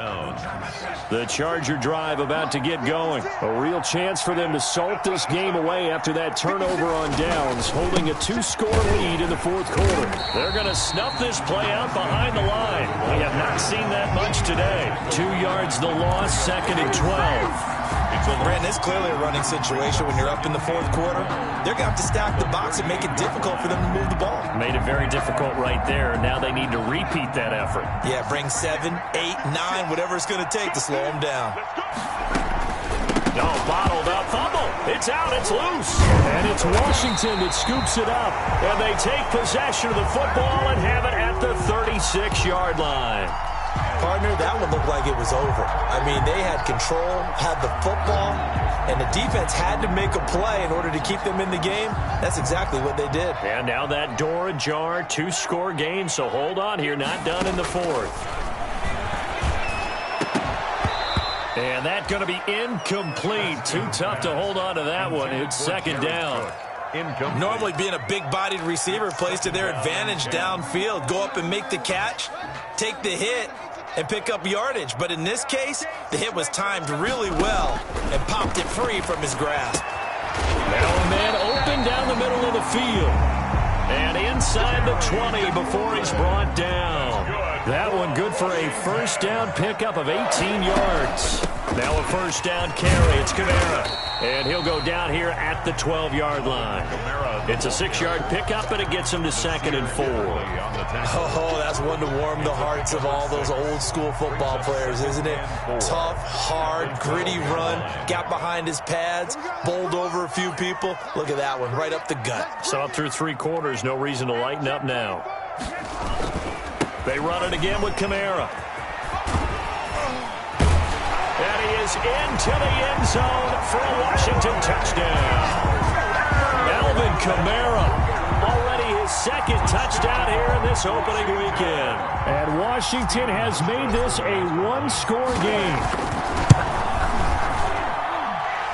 The Charger drive about to get going. A real chance for them to salt this game away after that turnover on downs, holding a 2-score lead in the 4th quarter. They're going to snuff this play out behind the line. We have not seen that much today. 2 yards the loss, 2nd and 12. Brandon, it's clearly a running situation when you're up in the 4th quarter. They're going to have to stack the box and make it difficult for them to move the ball. Made it very difficult right there. Now they need to repeat that effort. Yeah, bring 7, 8, 9, whatever it's going to take to slow them down. No, bottled up, fumble. It's out, it's loose. And it's Washington that scoops it up. And they take possession of the football and have it at the 36-yard line. Partner, that one looked like it was over. I mean, they had control, had the football, and the defense had to make a play in order to keep them in the game. That's exactly what they did. And now that door ajar, 2-score game, so hold on here, not done in the 4th. And that's going to be incomplete. Too tough to hold on to that one. It's 2nd down. Normally being a big-bodied receiver plays to their advantage downfield. Go up and make the catch, take the hit, and pick up yardage. But in this case, the hit was timed really well and popped it free from his grasp. Now a man open down the middle of the the field. And inside the 20 before he's brought down. That one good for a first down pickup of 18 yards. Now a first down carry. It's Kamara. And he'll go down here at the 12-yard line. It's a 6-yard pickup, and it gets him to 2nd and 4. Oh, that's one to warm the hearts of all those old-school football players, isn't it? Tough, hard, gritty run. Got behind his pads, bowled over a few people. Look at that one, right up the gut. So up through 3 quarters, no reason to lighten up now. They run it again with Kamara. And he is into the end zone for a Washington touchdown. Alvin Kamara, already his 2nd touchdown here in this opening weekend. And Washington has made this a 1-score game.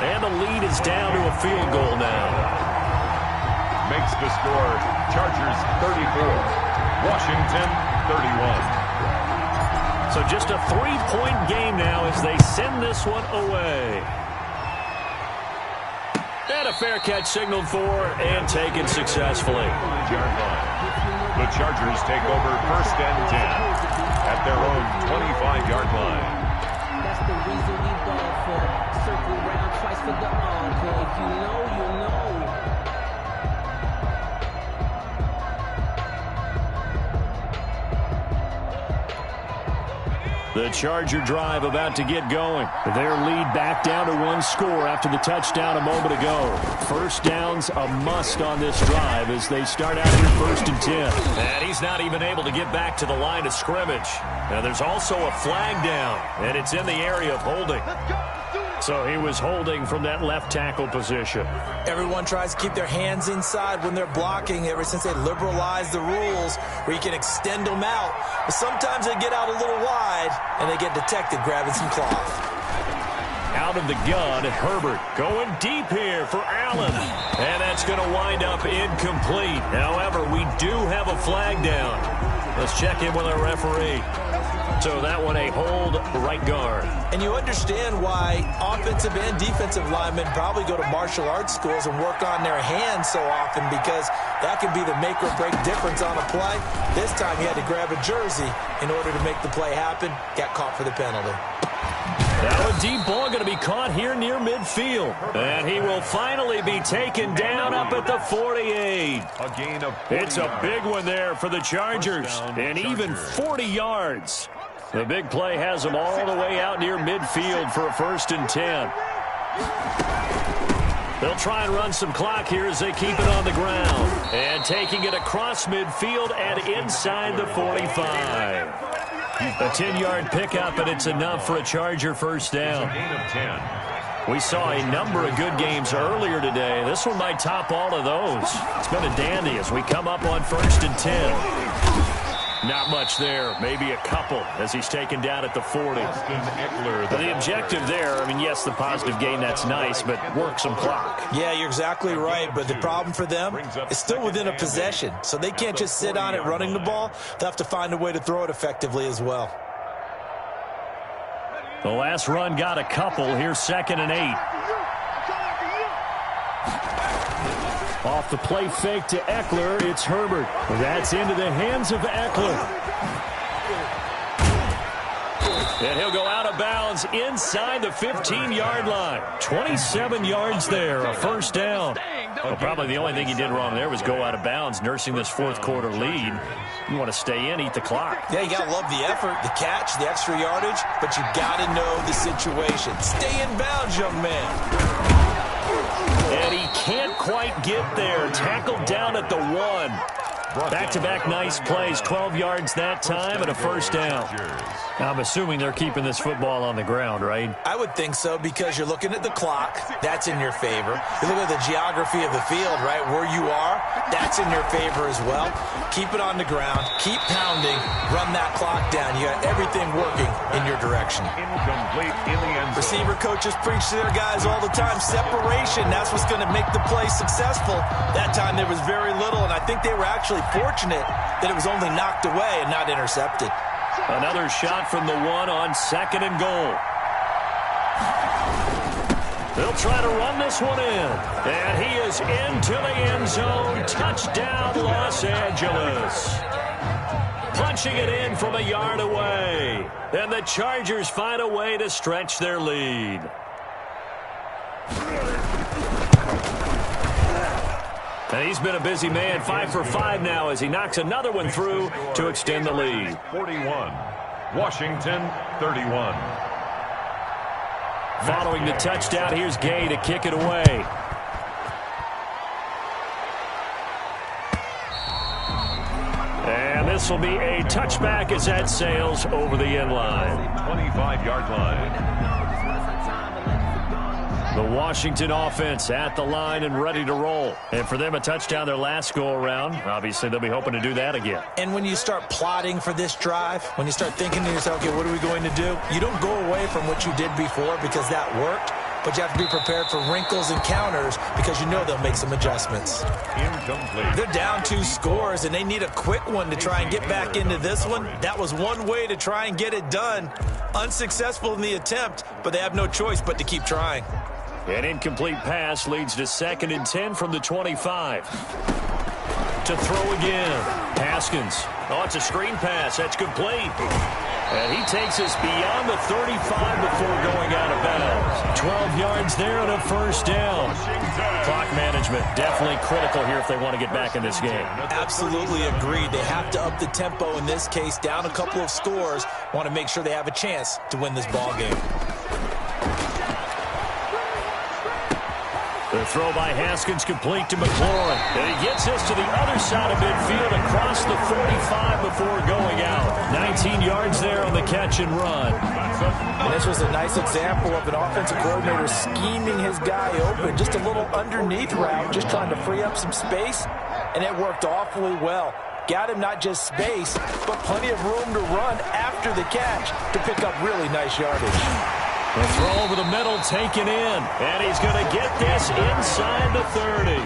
And the lead is down to a field goal now. Makes the score Chargers 34, Washington 31. So just a 3-point game now as they send this one away. And a fair catch signaled for and taken successfully. The Chargers take over 1st and 10 at their own 25-yard line. That's the reason we ball for. Circle round twice for the encore. If you know, you know. The Charger drive about to get going. Their lead back down to 1 score after the touchdown a moment ago. First down's a must on this drive as they start out here 1st and 10. And he's not even able to get back to the line of scrimmage. Now there's also a flag down, and it's in the area of holding. So he was holding from that left tackle position. Everyone tries to keep their hands inside when they're blocking ever since they liberalized the rules where you can extend them out. But sometimes they get out a little wide and they get detected grabbing some cloth. Out of the gun, Herbert going deep here for Allen. And that's going to wind up incomplete. However, we do have a flag down. Let's check in with our referee. So that one a hold right guard. And you understand why offensive and defensive linemen probably go to martial arts schools and work on their hands so often, because that can be the make or break difference on a play. This time he had to grab a jersey in order to make the play happen. Got caught for the penalty. Now a deep ball going to be caught here near midfield. And he will finally be taken down up at the 48. A gain of 40 It's a big one there for the Chargers. And even 40 yards. The big play has them all the way out near midfield for a 1st and 10. They'll try and run some clock here as they keep it on the ground. And taking it across midfield and inside the 45. A 10-yard pickup, and it's enough for a Charger first down. gain of 10. We saw a number of good games earlier today. This one might top all of those. It's been a dandy as we come up on 1st and 10. Not much there, maybe a couple as he's taken down at the 40. The objective there, I mean, yes, the positive gain, that's nice, but work some clock. Yeah, you're exactly right, but the problem for them is still within a possession, so they can't just sit on it running the ball. They'll have to find a way to throw it effectively as well. The last run got a couple. Here's 2nd and 8. Off the play fake to Eckler, it's Herbert. That's into the hands of Eckler. And he'll go out of bounds inside the 15-yard line. 27 yards there, a first down. Well, probably the only thing he did wrong there was go out of bounds, nursing this 4th quarter lead. You want to stay in, eat the clock. Yeah, you got to love the effort, the catch, the extra yardage, but you got to know the situation. Stay in bounds, young man. And he can't quite get there. Tackled down at the 1. Back-to-back nice plays, 12 yards that time and a first down. I'm assuming they're keeping this football on the ground, right? I would think so, because you're looking at the clock. That's in your favor. You look at the geography of the field, right? Where you are, that's in your favor as well. Keep it on the ground. Keep pounding. Run that clock down. You got everything working in your direction. Incomplete in the end zone. Receiver coaches preach to their guys all the time. Separation, that's what's going to make the play successful. That time there was very little, and I think they were actually fortunate that it was only knocked away and not intercepted. Another shot from the 1 on 2nd and goal. They'll try to run this one in. And he is into the end zone. Touchdown, Los Angeles. Punching it in from a yard away. And the Chargers find a way to stretch their lead. And he's been a busy man, 5 for 5 now as he knocks another one through to extend the lead. 41, Washington 31. Following the touchdown, here's Gay to kick it away. And this will be a touchback as that sails over the end line. 25-yard line. The Washington offense at the line and ready to roll. And for them, a touchdown their last go-around. Obviously, they'll be hoping to do that again. And when you start plotting for this drive, when you start thinking to yourself, okay, what are we going to do? You don't go away from what you did before because that worked. But you have to be prepared for wrinkles and counters because you know they'll make some adjustments. Incomplete. They're down 2 scores, and they need a quick one to try and get back into this one. That was one way to try and get it done. Unsuccessful in the attempt, but they have no choice but to keep trying. An incomplete pass leads to 2nd and 10 from the 25. To throw again. Haskins. Oh, it's a screen pass. That's complete. And he takes us beyond the 35 before going out of bounds. 12 yards there and a first down. Clock management definitely critical here if they want to get back in this game. Absolutely agreed. They have to up the tempo in this case, down a couple of scores. Want to make sure they have a chance to win this ball game. The throw by Haskins complete to McLaurin. And he gets this to the other side of midfield across the 45 before going out. 19 yards there on the catch and run. And this was a nice example of an offensive coordinator scheming his guy open. Just a little underneath route, just trying to free up some space. And it worked awfully well. Got him not just space, but plenty of room to run after the catch to pick up really nice yardage. The throw over the middle taken in, and he's going to get this inside the 30.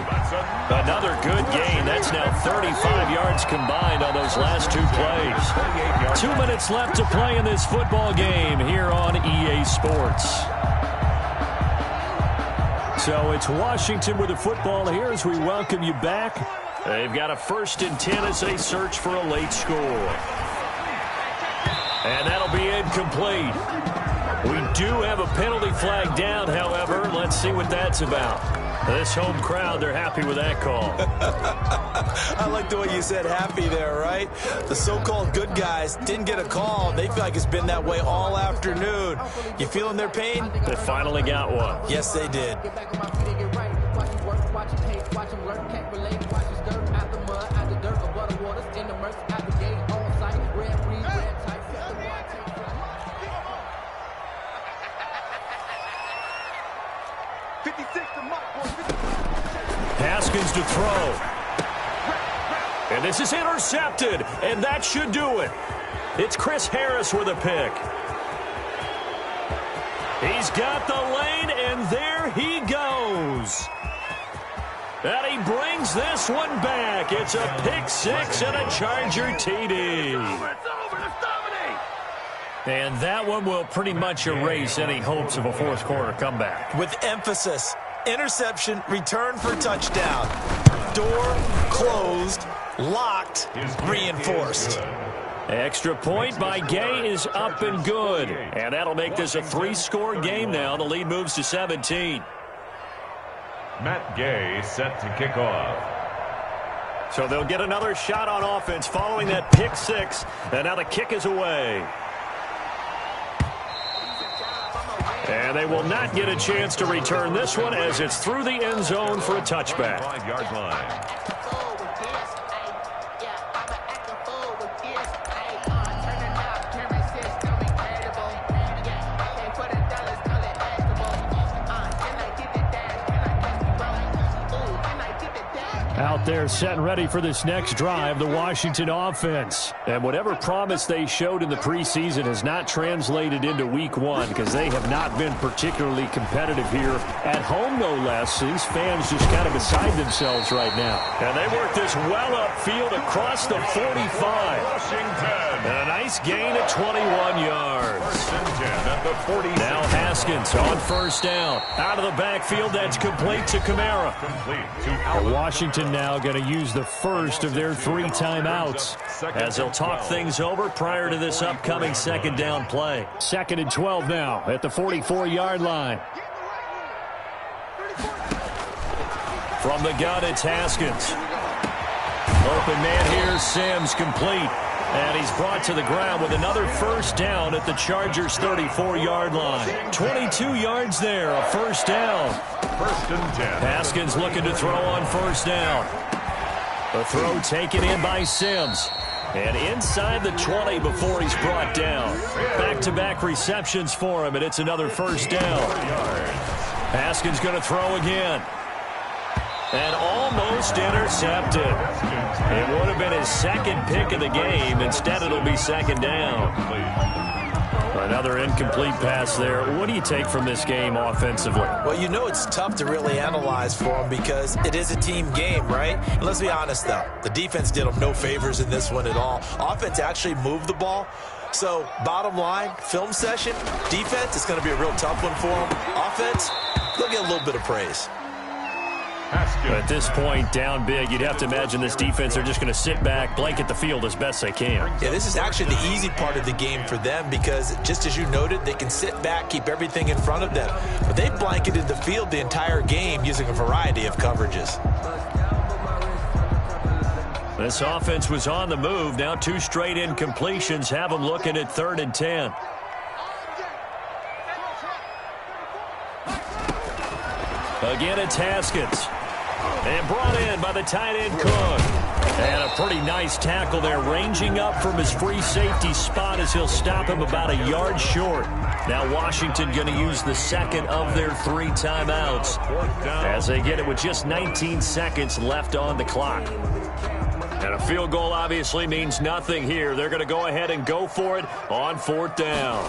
Another good gain. That's now 35 yards combined on those last 2 plays. 2 minutes left to play in this football game here on EA Sports. So it's Washington with the football here as we welcome you back. They've got a 1st and 10 as they search for a late score. And that'll be incomplete. We do have a penalty flag down, however. Let's see what that's about. This home crowd, they're happy with that call. I like the way you said happy there, right? The so-called good guys didn't get a call. They feel like it's been that way all afternoon. You feeling their pain? They finally got one. Yes, they did. Haskins to throw. And this is intercepted, and that should do it. It's Chris Harris with a pick. He's got the lane, and there he goes. And he brings this one back. It's a pick 6 and a Charger TD. And that one will pretty much erase any hopes of a 4th quarter comeback. With emphasis. Interception, return for touchdown. Door closed, locked, reinforced. Extra point by Gay is up and good. And that'll make this a 3-score game now. The lead moves to 17. Matt Gay set to kick off. So they'll get another shot on offense following that pick 6. And now the kick is away. And they will not get a chance to return this one as it's through the end zone for a touchback. 5-yard line. Out there setting ready for this next drive, the Washington offense. And whatever promise they showed in the preseason has not translated into week one because they have not been particularly competitive here at home, no less. These fans just kind of beside themselves right now. And they work this well upfield across the 45. Washington. And a nice gain at 21 yards. First and 10 at the 46. Now Haskins on first down. Out of the backfield, that's complete to Kamara. Complete to And Washington now going to use the first of their 3 timeouts as they'll talk things over prior to this upcoming second down play. 2nd and 12 now at the 44-yard line. From the gun, it's Haskins. Open man here, Sims complete. And he's brought to the ground with another first down at the Chargers' 34-yard line. 22 yards there, a first down. First and 10. Haskins looking to throw on first down. The throw taken in by Sims. And inside the 20 before he's brought down. Back-to-back receptions for him, and it's another first down. Haskins going to throw again. And almost intercepted. It would have been his second pick of the game. Instead, it'll be second down. Another incomplete pass there. What do you take from this game offensively? Well, you know it's tough to really analyze for them because it is a team game, right? And let's be honest, though. The defense did them no favors in this one at all. Offense actually moved the ball. So, bottom line, film session, defense, it's going to be a real tough one for them. Offense, they'll get a little bit of praise. At this point, down big, you'd have to imagine this defense are just going to sit back, blanket the field as best they can. Yeah, this is actually the easy part of the game for them because, just as you noted, they can sit back, keep everything in front of them. But they blanketed the field the entire game using a variety of coverages. This offense was on the move. Now 2 straight incompletions have them looking at 3rd and 10. Again, it's Haskins. And brought in by the tight end Cook. And a pretty nice tackle there, ranging up from his free safety spot as he'll stop him about a yard short. Now Washington going to use the second of their 3 timeouts as they get it with just 19 seconds left on the clock. And a field goal obviously means nothing here. They're going to go ahead and go for it on 4th down.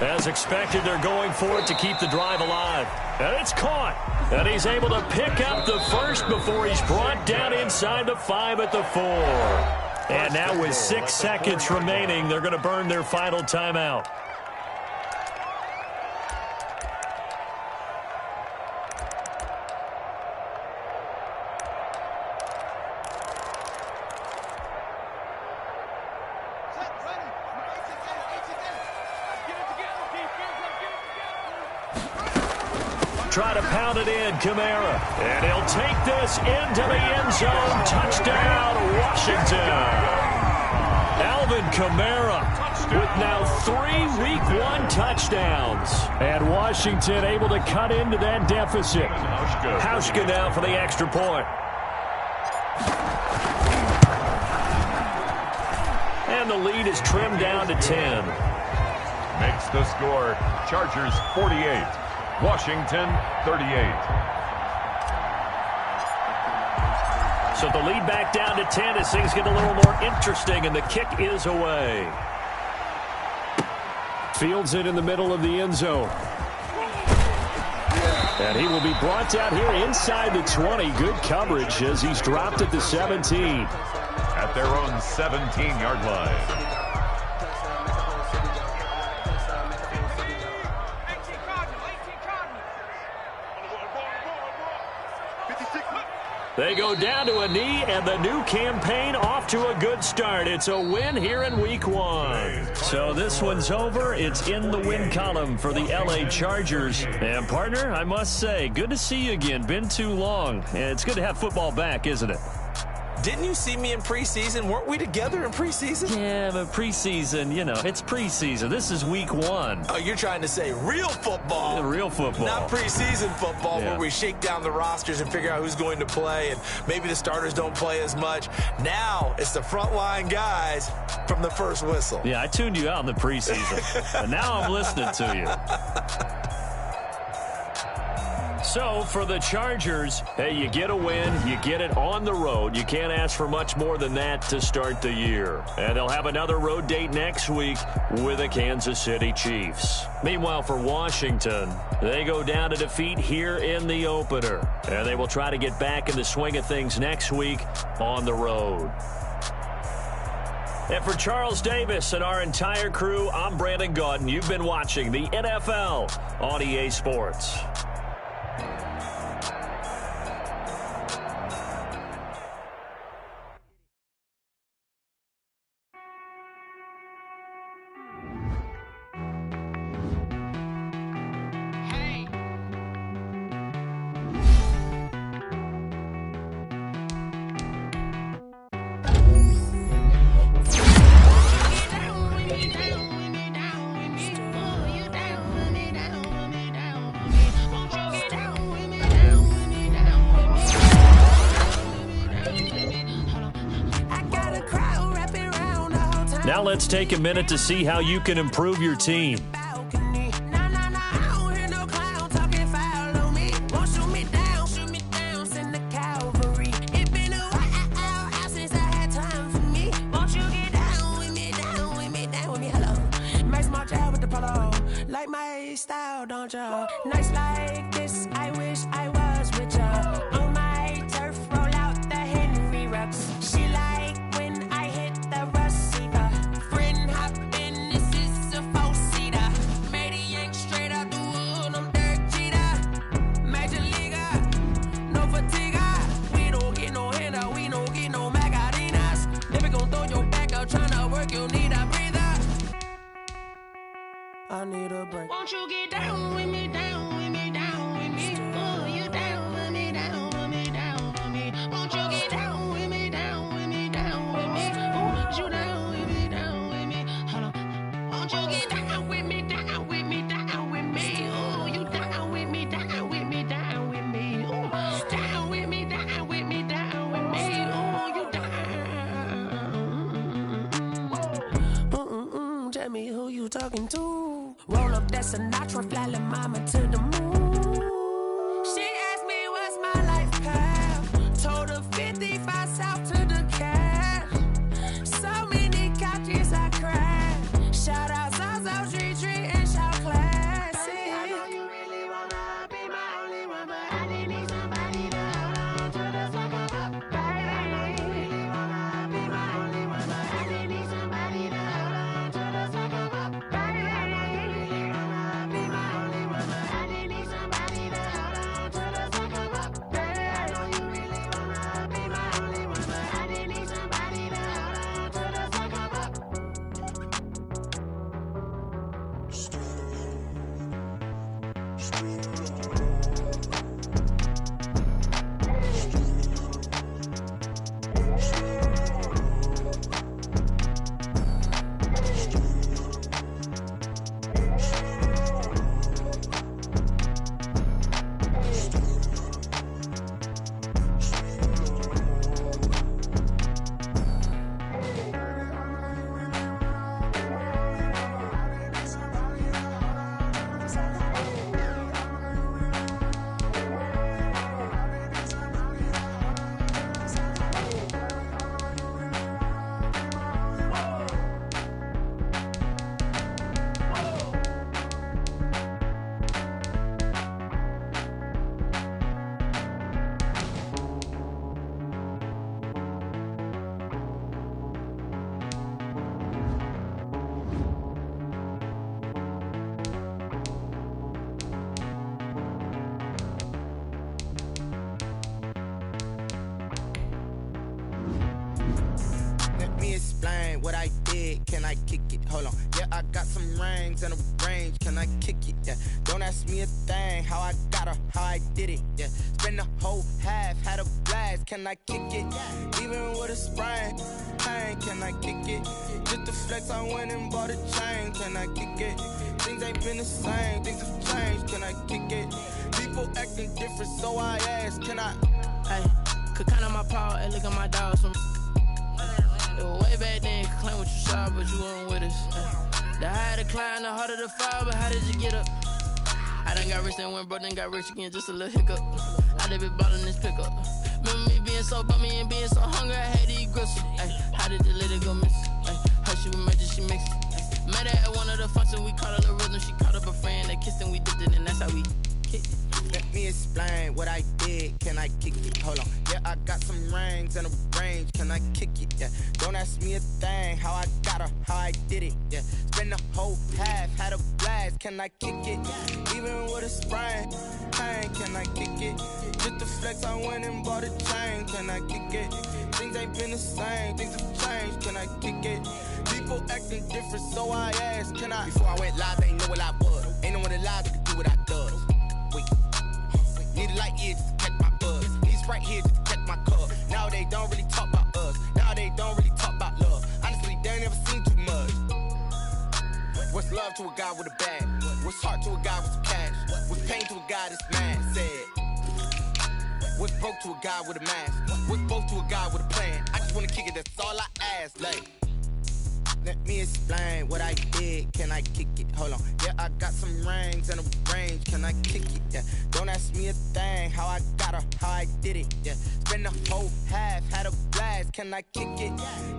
As expected, they're going for it to keep the drive alive. And it's caught. And he's able to pick up the first before he's brought down inside the 5 at the 4. And now with 6 seconds remaining, they're going to burn their final timeout. Try to pound it in, Kamara. And he'll take this into the end zone. Touchdown, Washington. Alvin Kamara with now 3 Week 1 touchdowns. And Washington able to cut into that deficit. Hauschka now for the extra point. And the lead is trimmed down to 10. Makes the score Chargers 48. Washington 38. So the lead back down to 10 as things get a little more interesting, and the kick is away. Fields it in the middle of the end zone. And he will be brought down here inside the 20. Good coverage as he's dropped at the 17. At their own 17-yard line. They go down to a knee, and the new campaign off to a good start. It's a win here in Week 1. So this one's over. It's in the win column for the L.A. Chargers. And, partner, I must say, good to see you again. Been too long. And it's good to have football back, isn't it? Didn't you see me in preseason? Weren't we together in preseason? Yeah, but preseason, you know, it's preseason. This is Week 1. Oh, you're trying to say real football. Yeah, real football. Not preseason football yeah. where we shake down the rosters and figure out who's going to play, and maybe the starters don't play as much. Now it's the frontline guys from the first whistle. Yeah, I tuned you out in the preseason, and now I'm listening to you. So for the Chargers, hey, you get a win, you get it on the road. You can't ask for much more than that to start the year. And they'll have another road date next week with the Kansas City Chiefs. Meanwhile, for Washington, they go down to defeat here in the opener. And they will try to get back in the swing of things next week on the road. And for Charles Davis and our entire crew, I'm Brandon Gaudin. You've been watching the NFL on EA Sports. Now let's take a minute to see how you can improve your team. Like my style, don't you? Nights like this, I wish I was with you. On my turf, roll out the Henry Rux. She like when I hit the receiver. Friend hop in, this is a four-seater. Made a yank straight out the wood, I'm Derek Jeter. Major leaguer, no fatigue. We don't get no handout, we don't get no Magarinas. Never gon' throw your back out, tryna work, you need a breather. I need a break. Won't you get down with me, down with me, down with me? Oh, you down with me, down with me, down with me. Won't you get down with me, down with me, down with me? Oh, you down with me, down with me. Hold on. Won't you get down with me, down with me, down with me? Oh, you down with me, down with me, down with me. Oh, down with me, down with me, down with me. Oh, you down. Tell me who you talking to. Roll up that Sinatra, fly la mama to the moon. She asked me what's my life path. Told her 55 south to the cash. So many couches I crashed. Shout out South Street and shout classy. I know you really wanna be my only one, but I didn't need somebody to hold on to the fuck up, baby. You really wanna be my only one, but I didn't need somebody to hold on to the fuck up, baby. What I did, can I kick it? Hold on, yeah, I got some rings and a range, can I kick it? Yeah, don't ask me a thing, how I got her, how I did it. Yeah, spend the whole half, had a blast, can I kick it? Even with a sprain, pain, can I kick it? Just the flex, I went and bought a chain, can I kick it? Things ain't been the same, things have changed, can I kick it? People acting different, so I ask, can I? Hey, could count on my paw and look at my dogs from. Way back then, could claim what you saw, but you weren't with us. The higher the climb, the harder the fall, but how did you get up? I done got rich and went broke, then got rich again, just a little hiccup. I done been ballin' this pickup. Remember me being so bummy and being so hungry, I had to eat gristle. Ay, how did the lady go miss? Ay, how she was magic, she mixed it. Met her at one of the functions, we caught her the rhythm. She caught up a friend, they kissed and we dipped it, and that's how we kicked it. Let me explain what I did. Can I kick it? Hold on. Yeah, I got some rings and a range. Can I kick it? Yeah. Don't ask me a thing. How I got her, how I did it. Yeah. Spend the whole half, had a blast. Can I kick it? Even with a sprain. Pain, can I kick it? Just the flex, I went and bought a chain. Can I kick it? Things ain't been the same. Things have changed. Can I kick it? People acting different, so I asked, can I? Before I went live, they ain't know what I was. Ain't no one alive that could do what I does. Wait. Need a light here just to catch my buzz. Need right here just to catch my cup. Now they don't really talk about us. Now they don't really talk about love. Honestly, they ain't never seen too much. What's love to a guy with a bag? What's heart to a guy with some cash? What's pain to a guy that's mad? Said. What's broke to a guy with a mask? What's both to a guy with a plan? I just wanna kick it, that's all I ask. Like, let me explain what I did. Can I kick it? Hold on. Yeah, I got some rings and a range. Can I kick it? Yeah. Don't ask me a thing. How I got her, how I did it. Yeah. Spend the whole half, had a blast. Can I kick it?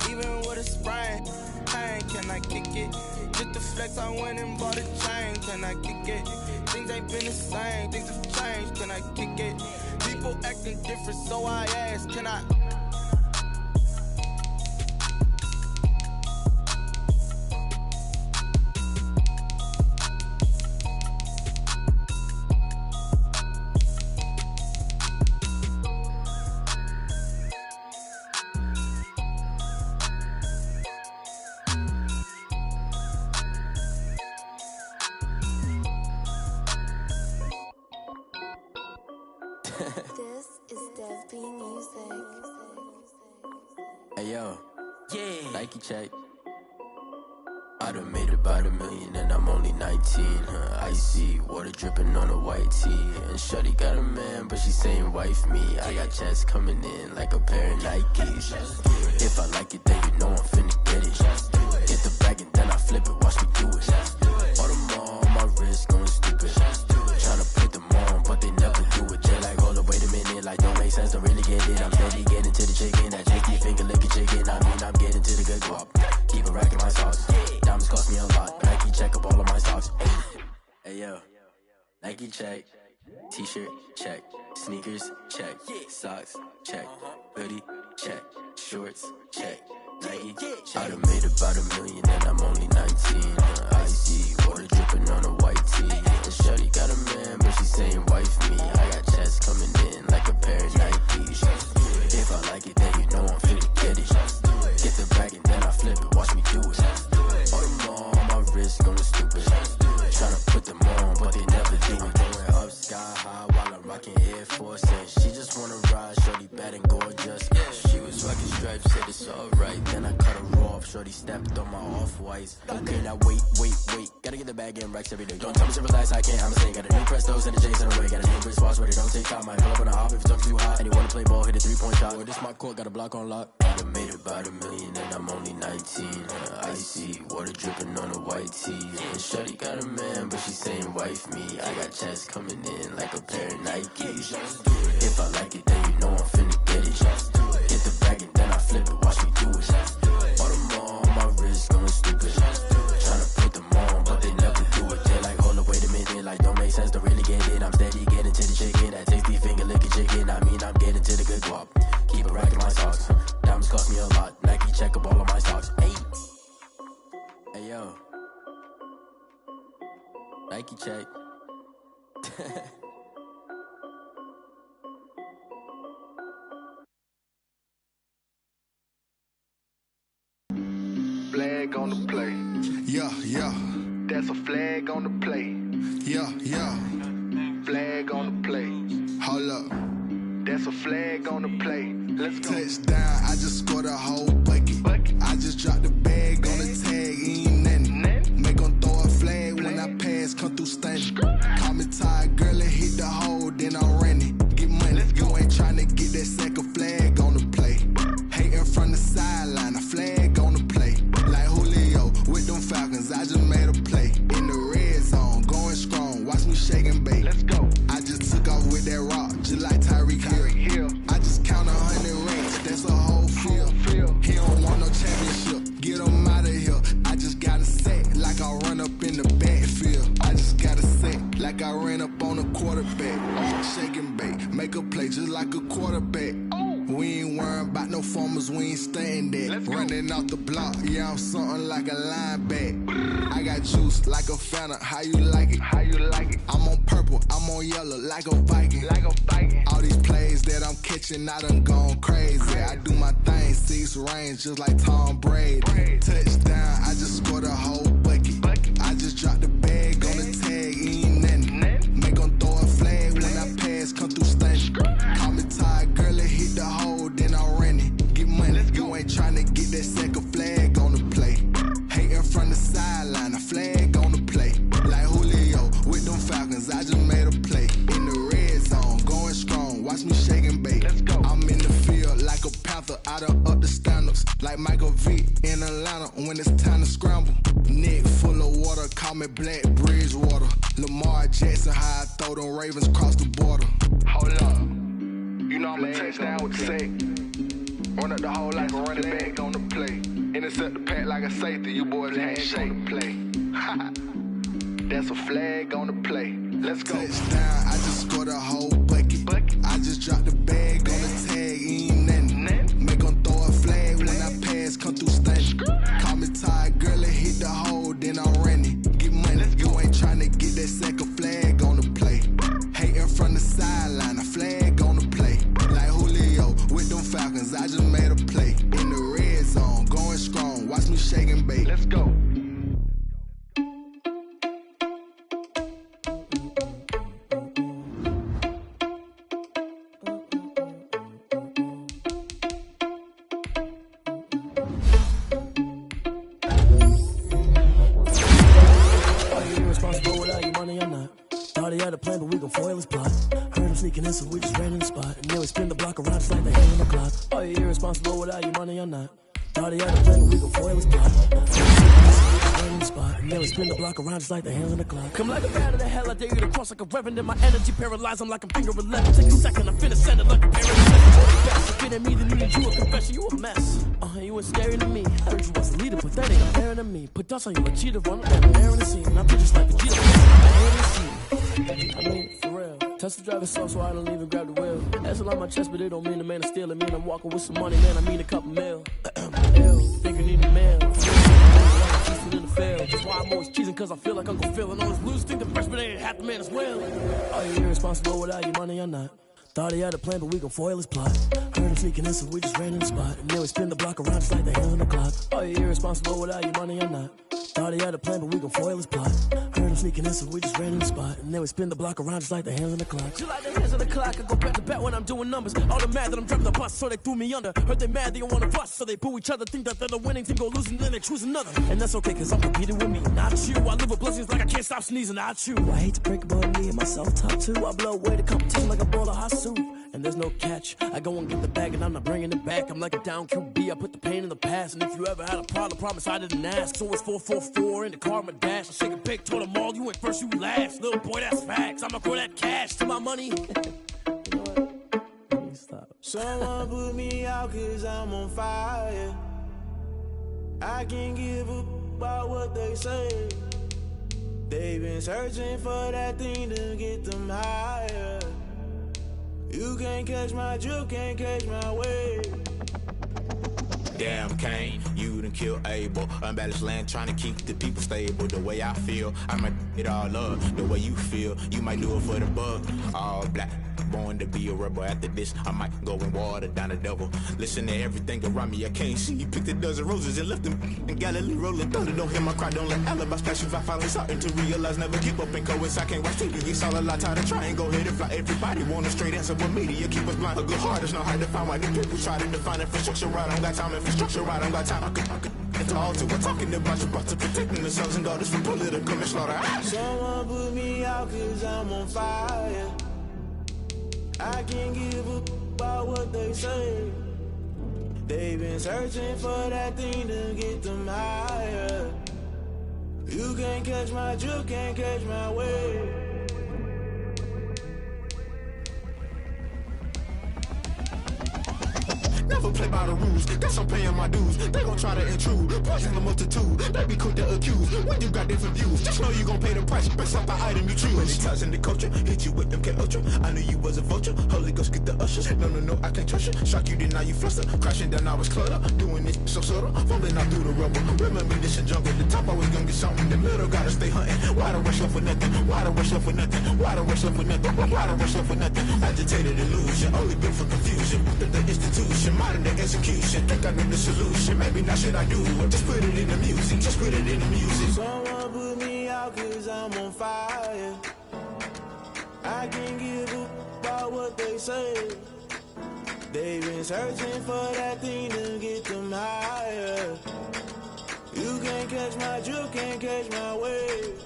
Even with a sprain. Pain, can I kick it? Just the flex, I went and bought a chain. Can I kick it? Things ain't been the same. Things have changed. Can I kick it? People acting different, so I asked, can I? This is Dev B Music. Hey yo, yeah. Nike check. I done made about $1 million and I'm only 19. Icy water dripping on a white tee. And shorty got a man, but she saying wife me. I got checks coming in like a pair of Nikes. If I like it, then you know I'm finna get it. Get the bag and then I flip it, watch me do it. All them on my wrist going stupid. Tryna put them on, but they never do it. They're like, hold up, wait a minute, like don't make sense, don't really get it. I'm steady getting to the chicken, that chicky finger licking chicken. I mean, I'm getting to the good guap. Keep a rack in my socks. Diamonds cost me a lot. Nike check up all of my socks. Hey yo, Nike check. T-shirt check. Sneakers check. Socks check. Hoodie check. Shorts check. Nike check. I done made about $1 million and I'm only 19. Icy water dripping on a white tee. And shorty got a man, but she saying wife me. I got checks coming in like a pair of Nikes. If I like it, then you know I'm finna get it. Get the bag and then I flip it, watch me do it. All them on my wrist going stupid. Tryna put them on, but they never do it. Going up sky high while I'm rocking Air Force. And she just wanna ride, shorty bad and gorgeous. She was rocking stripes, said it's alright. Then I cut her off, shorty stepped on my off-whites. Okay, now wait. Gotta get the bag and racks every day. Don't tell me to relax, I can't, I'ma say. Got a new Prestos and a J's in the way. Got a new wristwatch, but it don't take time. I pull up on a hop if it talks too hot. And you wanna play ball, hit a 3-point shot. Well, this my court, got a block on lock. I done made about $1 million and I'm only 19. Icy water dripping on a white tee. And shorty got a man, but she saying wife me. I got checks coming in like a pair of Nikes. If I like it, then you know I'm finna get it. Get the bag and then I flip it, watch me do it. All them on my wrist going stupid. Tryna put them on, but they never do it. They're like, hold up, wait a minute, like don't make sense, don't really get it. I'm steady getting to the chicken, that tasty finger licking chicken. I mean, I'm getting to the good guap. Keep a rack in my socks. Diamonds cost me a lot. Nike check up all of my socks. Hey yo, Nike check. Flag on the play. Yeah. That's a flag on the play. Yeah. Flag on the play. Hold up. That's a flag on the play. Let's go. Touchdown, I just scored a whole bucket. I just dropped the bag on the tag, ain't nothing. Make them throw a flag when I pass, come through stunning. Call me tired, girl, and hit the hole, then I'm running. Get money, you ain't tryna get that second flag on the play. Hating from the sideline, a flag on the play. Like Julio with them Falcons, I just made a play. In the red zone, going strong, watch me shaking, baby. about no farmers, we ain't staying there. Running off the block, yeah, I'm something like a linebacker. I got juice like a Fanta, how you like it? How you like it? I'm on purple, I'm on yellow, like a Viking. Like a Viking. All these plays that I'm catching, I done gone crazy. I do my thing, 6 range, just like Tom Brady. Touchdown, I just scored a whole bucket. I just dropped the bag on the tag, ain't nothing. Make 'em throw a flag when I pass, come through stunning. Call me tired, girl, it hit the hole, then I ran it. Get money, you ain't tryna get that second flag on the play. Hating from the sideline, a flag on the play. Like Julio with them Falcons, I just made a play. In the red zone, going strong, watch me shake and bake. I'm in the field like a panther, out of up the standards. Like Michael Vick in Atlanta when it's time to scramble. Neck full of water, call me Black Bridgewater. Lamar Jackson, how I throw them Ravens across the border. Hold up. You know I'm a touchdown with the sack. Run up the hole like a running back on the play. Intercept the pack like a safety, you boys ain't on the play. That's a flag on the play. Let's go. Touchdown, I just scored a whole bucket. I just dropped the bag on the tag, ain't nothing. Make 'em throw a flag when I pass, come through stunning. Call me tired, girl, it hit the hole, then I ran it. Get money, you ain't tryna get that second flag on the play. Hating from the sideline, a flag on the play. Like Julio with them Falcons, I just made a play. In the red zone, going strong, watch me shake and bake. Let's go. Sneaking in, so we just ran in the spot. And then we spin the block around just like the hand on the clock. Are you irresponsible without your money or not? Thought he had a plan, but we gon' foil his plot. Ran in the spot. And then we spin the block around just like the hand on the clock. Come like a bat of the hell, I dare you to cross like a reverend. And my energy paralyzed, I'm like a finger 11. Take a second, I'm finna send it like a parent. Get at me, then you need you a confession, you a mess. You was scary to me. I heard you was a leader, but that ain't fair to me. Put dust on you, a cheater, run up that air in the scene. I'm just like a cheater, I mean, for real. Touch the driver's soft, so I don't even grab the wheel. That's a lot on my chest, but it don't mean the man is stealing. Mean I'm walking with some money, man. I mean a couple mil. Think you need a mail. In the field. That's why I'm always cheesing, cause I feel like I'm gon' feel. And all this losers think the freshman ain't half the man as well. Are you irresponsible without your money or not? Thought he had a plan, but we gon' foil his plot. Heard him sneaking in, so we just ran in the spot. And then we spin the block around just like the hand on the clock. Are you irresponsible without your money or not? Thought he had a plan, but we gon' foil his plot. Heard him sneaking in, so we just ran in the spot. And then we spin the block around just like the hands on the clock. Just like the hands on the clock, I go back to back when I'm doing numbers. All the mad that I'm driving the bus, so they threw me under. Heard they mad, they don't wanna bust, so they boo each other. Think that they're the winning team, go losing, then they choose another. And that's okay, cause I'm competing with me, not you. I live with blessings like I can't stop sneezing, not you. I hate to break it, but me and myself top two. I blow away the competition like a bowl of hot soup. And there's no catch. I go and get the bag and I'm not bringing it back. I'm like a down QB, I put the pain in the past. And if you ever had a problem, promise I didn't ask. So it's 444 in the car, my dash. I shake a big, told them all, you went first, you last. Little boy, that's facts. I'ma throw that cash to my money. You know what? Let me stop. Someone put me out cause I'm on fire. I can't give a about what they say. They've been searching for that thing to get them higher. You can't catch my drift, can't catch my wave. Damn Kane, you done killed Abel. Unbalanced land trying to keep the people stable. The way I feel, I might it all up. The way you feel, you might do it for the buck. All black, born to be a rebel. After this, I might go and water down the devil. Listen to everything around me, I can't see. Picked a dozen roses and left them in Galilee rolling thunder. Don't hear my cry, don't let alibis pass you. I finally starting to realize, never keep up and coincide. I can't watch TV, it's all a lot. Tired of trying, go ahead and fly. Everybody want a straight answer, but media keep us blind. A good heart is not hard to find. Why the people try to define infrastructure right? I don't got time, infrastructure right, I don't got time. I could into all to. We're talking about you, about to protecting the sons and daughters from political and slaughter. Someone put me out cause I'm on fire. I can't give a about what they say. They've been searching for that thing to get them higher. You can't catch my drift, can't catch my wave. Now never play by the rules. Guess I'm paying my dues. They gon' try to intrude, poison the multitude. They be quick to accuse when you got different views. Just know you gon' pay the price based off the item you choose. Many times in the culture, hit you with them K Ultra. I knew you was a vulture. Holy Ghost get the ushers. No, I can't trust you. Shock you, then now you fluster. Crashing down, I was clutter. Doing this so subtle, fumbling out through the rubble. Remember this and jump at the top. I was gonna get something in the middle. Gotta stay hunting. Why the rush up for nothing? Why the rush up for nothing? Why the rush up for nothing? Why the rush up for nothing? Agitated illusion, only built for confusion. The institution, modern day execution. Think I know the solution. Maybe not should I do it? Just put it in the music. Just put it in the music. Someone put me out 'cause I'm on fire. I can't give up about what they say. They've been searching for that thing to get them higher. You can't catch my drift, can't catch my wave.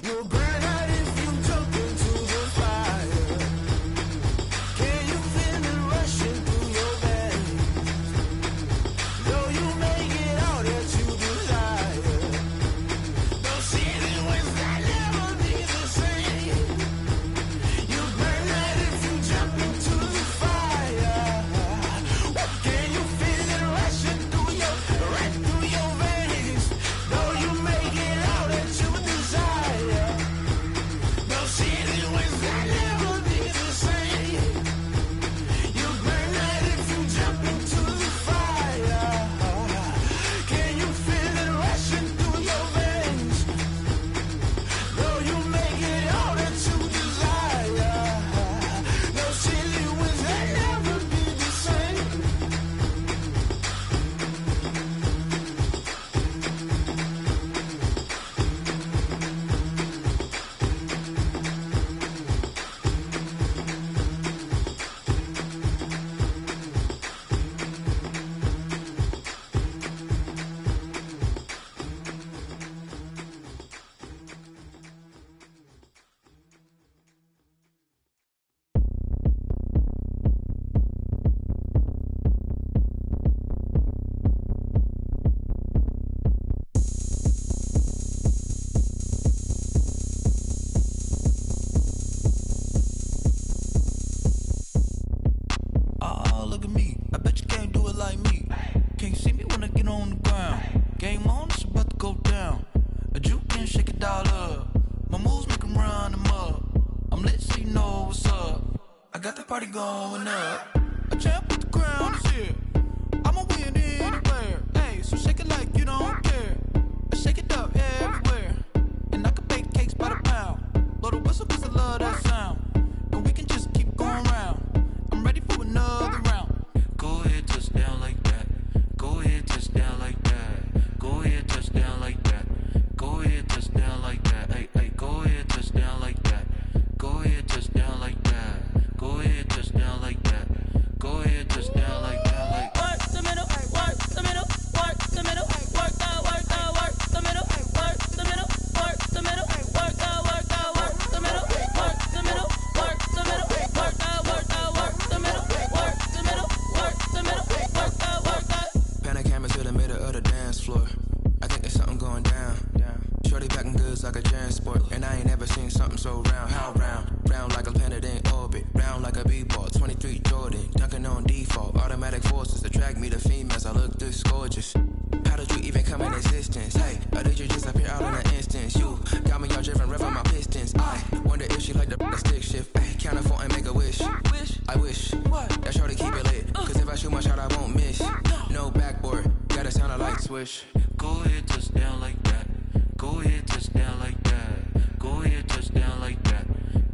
You'll burn out if you jump into the fire. Can you feel it rushing through your veins? Though you make it all that you desire. Those city winds that never be the same. You burn out if you jump into the fire. Can you feel it rushing through your veins? Though you make it all that you desire. Those city winds that never be the same. You burn out if you jump into the fire. Can you feel it rushing through your veins? Though you make it all that you desire. Those city winds that never be the same. Oh, look at me. I bet you can't do it like me. Can't see me when I get on the ground. Game on, it's about to go down. A juke and shake it all up. My moves make them run them up. I'm lit so you know what's up. I got the party going up. A champ with the crown is here. I'ma win anywhere. Hey, so shake it like you don't care. I shake it up everywhere. And I can bake cakes by the pound. Blow the whistle 'cause I love that sound. And we can just keep going round. I'm ready for another round. Go ahead, touch down like that. Go ahead, touch down like that. Go ahead, touch down like that. Go ahead, touch down like that. Hey, hey, go ahead, touch down like that. Go ahead, touch down like that. Go ahead, touch down like that. Go ahead, touch down like that. Like work the middle, work the middle, work the middle, work that, work that, work the middle, work the middle, work the middle, work that, work that, work the middle, work the middle, work the middle, work that, work that, work the middle, work the middle, work the middle, work that, work that. Panic camera to the middle of the dance floor. I think there's something going down. Shorty packing goods like a transport, and I ain't never seen something so round. How round? Round like a planet in orbit, round like a b-ball. 23 Jordan, dunking on default. Automatic forces attract me to females. I look this gorgeous. How did you even come in existence? Hey, or did you just appear out in an instance? You got me all driven, revving my pistons. I wonder if she like the stick shift. Ay, count a 4 and make a wish. I wish that shorty keep it lit. 'Cause if I shoot my shot, I won't miss. No backboard, gotta sound a light swish. Go ahead, touch down like that. Go ahead, touch down like that. Go ahead, touch down like that.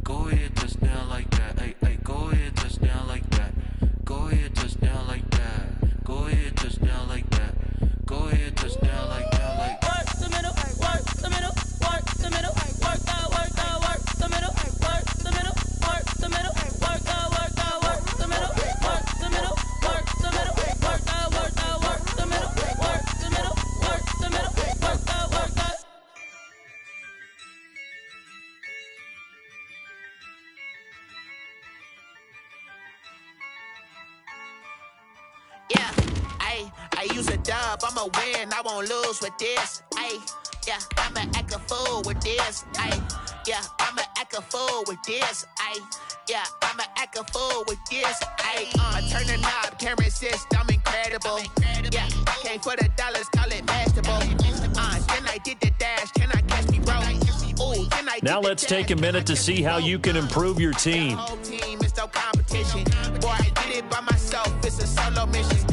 Go ahead, touch down like that. Hey, hey, go ahead, touch down like that. Go ahead, touch down like that. Go ahead, touch down like that. Go ahead, touch down like that. Like work the middle, work the middle, work the middle, work that, work that, work the middle, work the middle, work the middle, work that, work that, work the middle, work the middle, work the middle, work that, work that, work the middle, work the middle, work the middle, work that, work that. Yeah, I use a dub, I'ma win, I won't lose with this. Yeah, I'ma act a fool with this. Yeah, I'ma act a fool with this. Yeah, I'ma act a fool with this. I turn the knob, camera assist, I'm incredible. Yeah, came for the dollars, call it basketball. Then I did the dash, can I catch me, bro? Ooh, then I now let's take a minute to see how you can improve your team. whole team, it's no competition. Boy, I did it by myself, it's a solo mission.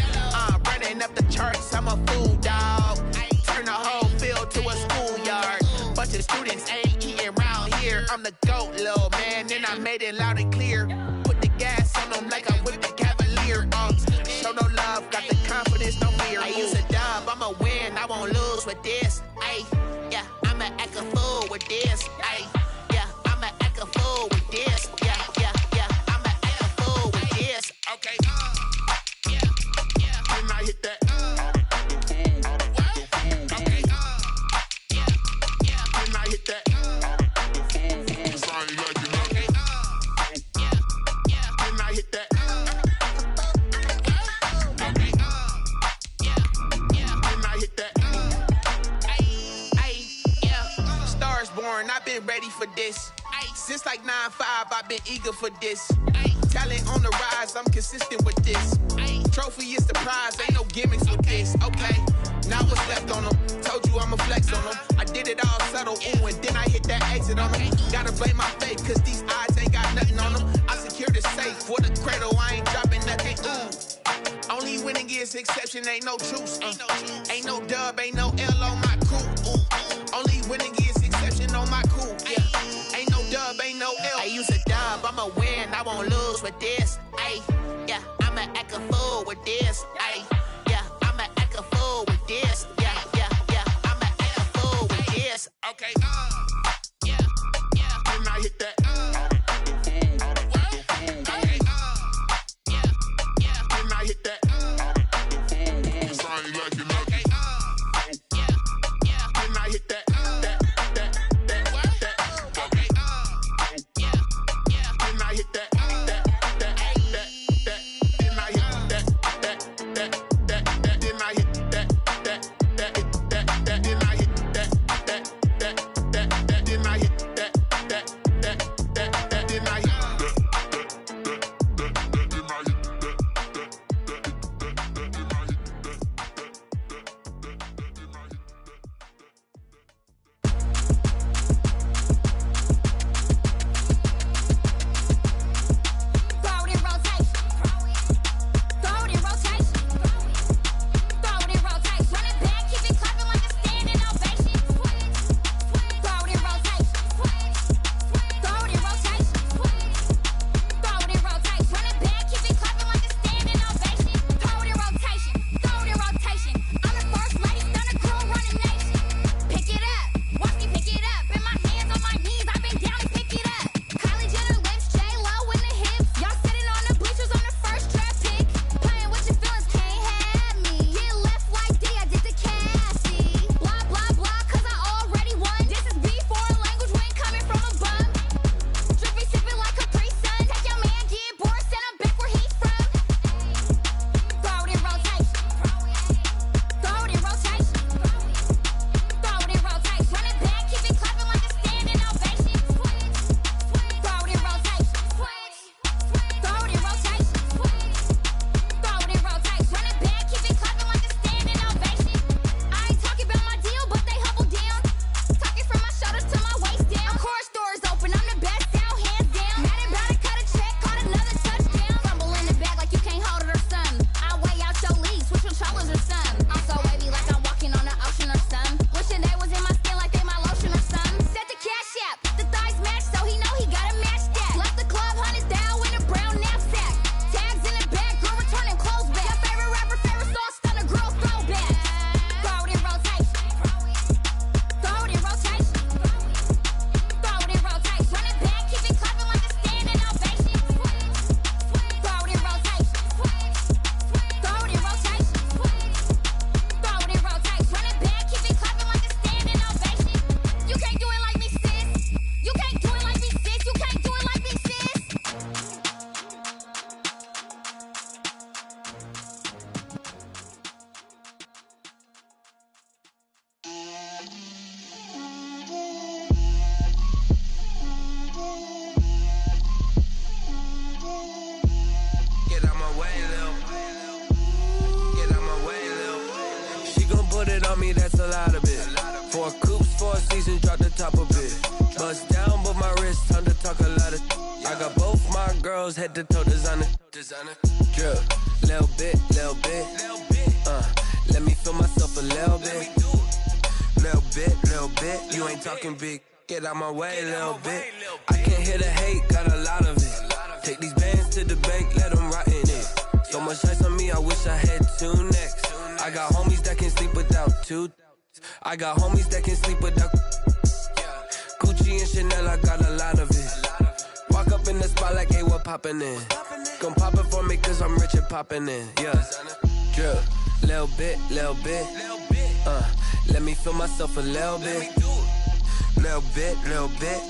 Running up the charts, I'm a fool, dog. Turn the whole field to a schoolyard. Bunch of students ain't eating round here. I'm the GOAT, little man, and I made it loud and clear. Put the gas on them like I'm with the Cavalier. Show no love, got the confidence, no fear. I use a dub, I'ma win, I won't lose with this. Yeah, I'ma act a fool with this. Yeah, I'ma act a fool with this. Yeah, I'ma act a fool with this. Okay. Can I hit that? Okay. Can I hit that? Sorry, like you know. Okay. Can I hit that? Okay. Can I hit that? Yeah. Stars born, I've been ready for this. Since like 9-5, I've been eager for this. Talent on the rise, I'm consistent with this. Trophy is the prize, ain't no gimmicks with this. Okay, now what's left on them? Told you I'ma flex on them. I did it all subtle, ooh, and then I hit that exit on them. Gotta blame my fate, cause these odds ain't got nothing on them. I secure the safe for the cradle, I ain't dropping nothing, ooh. Only winning is exception, ain't no truce. Ain't no dub, ain't no L on my crew. Ooh. Only winning is exception on my crew, yeah. Ain't no dub, ain't no L. I use a dub, I'ma win, I won't lose with this. Yeah, I'ma act a fool with this. Yeah, I'ma act a fool with this. Yeah, I'ma act a fool with this. Okay. Can I hit that? Okay. Can I hit that? Sorry, like you know. Okay. Can I hit that? me, that's a lot of it. 4 coops, 4 seasons, drop the top of it. Bust down, but my wrist, time to talk a lot of. I got both my girls head to toe designer. Drip, little bit. Let me feel myself a little bit. Little bit. You ain't talking big. Get out my way, little bit. I can't hear the hate, got a lot of it. Take these bands to the bank, let them rot in it. So much ice on me, I wish I had 2 necks. I got homies that can sleep without 2. I got homies that can sleep without. Gucci and Chanel, I got a lot of it. Walk up in the spot like, hey, what poppin' in? Gon' pop it for me, cause I'm rich and poppin' in. Yeah, drip, little bit. Let me feel myself a little bit. Little bit.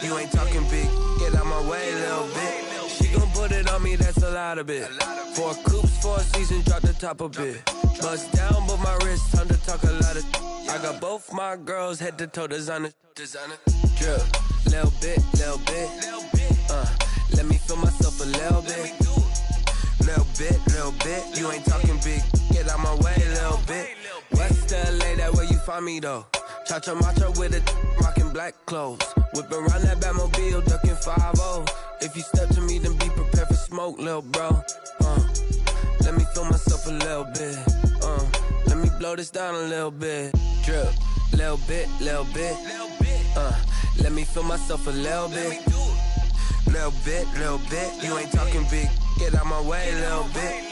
You ain't talking big. Get out my way, little bit. She gon' put it on me, that's a lot of it. 4 coops, 4 seasons, drop the top a bit. Bust down, but my wrist, time to talk a lot of. I got both my girls head to toe designer. Drip, little bit. Let me feel myself a little bit. Little bit. You ain't talking big. Get out my way, little bit. West LA, that where you find me though. Cha-cha macho with it, rockin' black clothes. Whippin' around that Batmobile, duckin' 5-0. If you step to me, then be prepared for smoke, lil' bro. Let me feel myself a little bit. Let me blow this down a little bit. Drip, little bit. Let me feel myself a little bit. Little bit. You ain't talking big. Get out my way, little bit.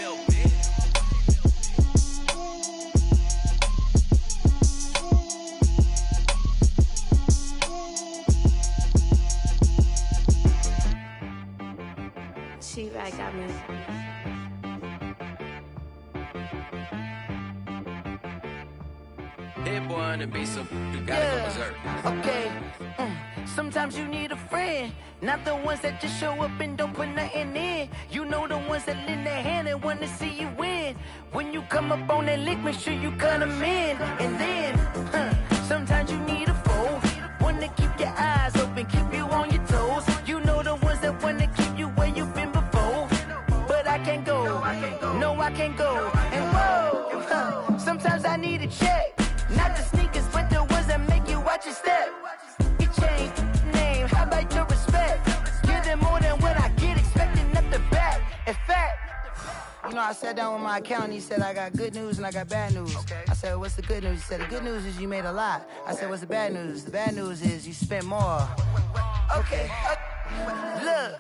She-Rag got me. Hit boy on the beat, so you gotta go berserk. Okay. Sometimes you need a friend, not the ones that just show up and don't put nothing in. You know the ones that lend their hand and wanna see you win. When you come up on that lick, make sure you cut them in. And then, sometimes you need a foe, one to keep your eyes open, keep you on your toes. You know the ones that wanna keep you where you've been before. But I can't go, no I can't go. And whoa, sometimes I need a check, not the sneakers, but the ones that make you watch your step. Change name, how about your respect? Give them more than what I get, expecting nothing back. In fact, you know, I sat down with my accountant, he said I got good news and I got bad news. Okay. I said, what's the good news? He said, the good news is you made a lot. I said, what's the bad news? The bad news is you spent more. Okay, look.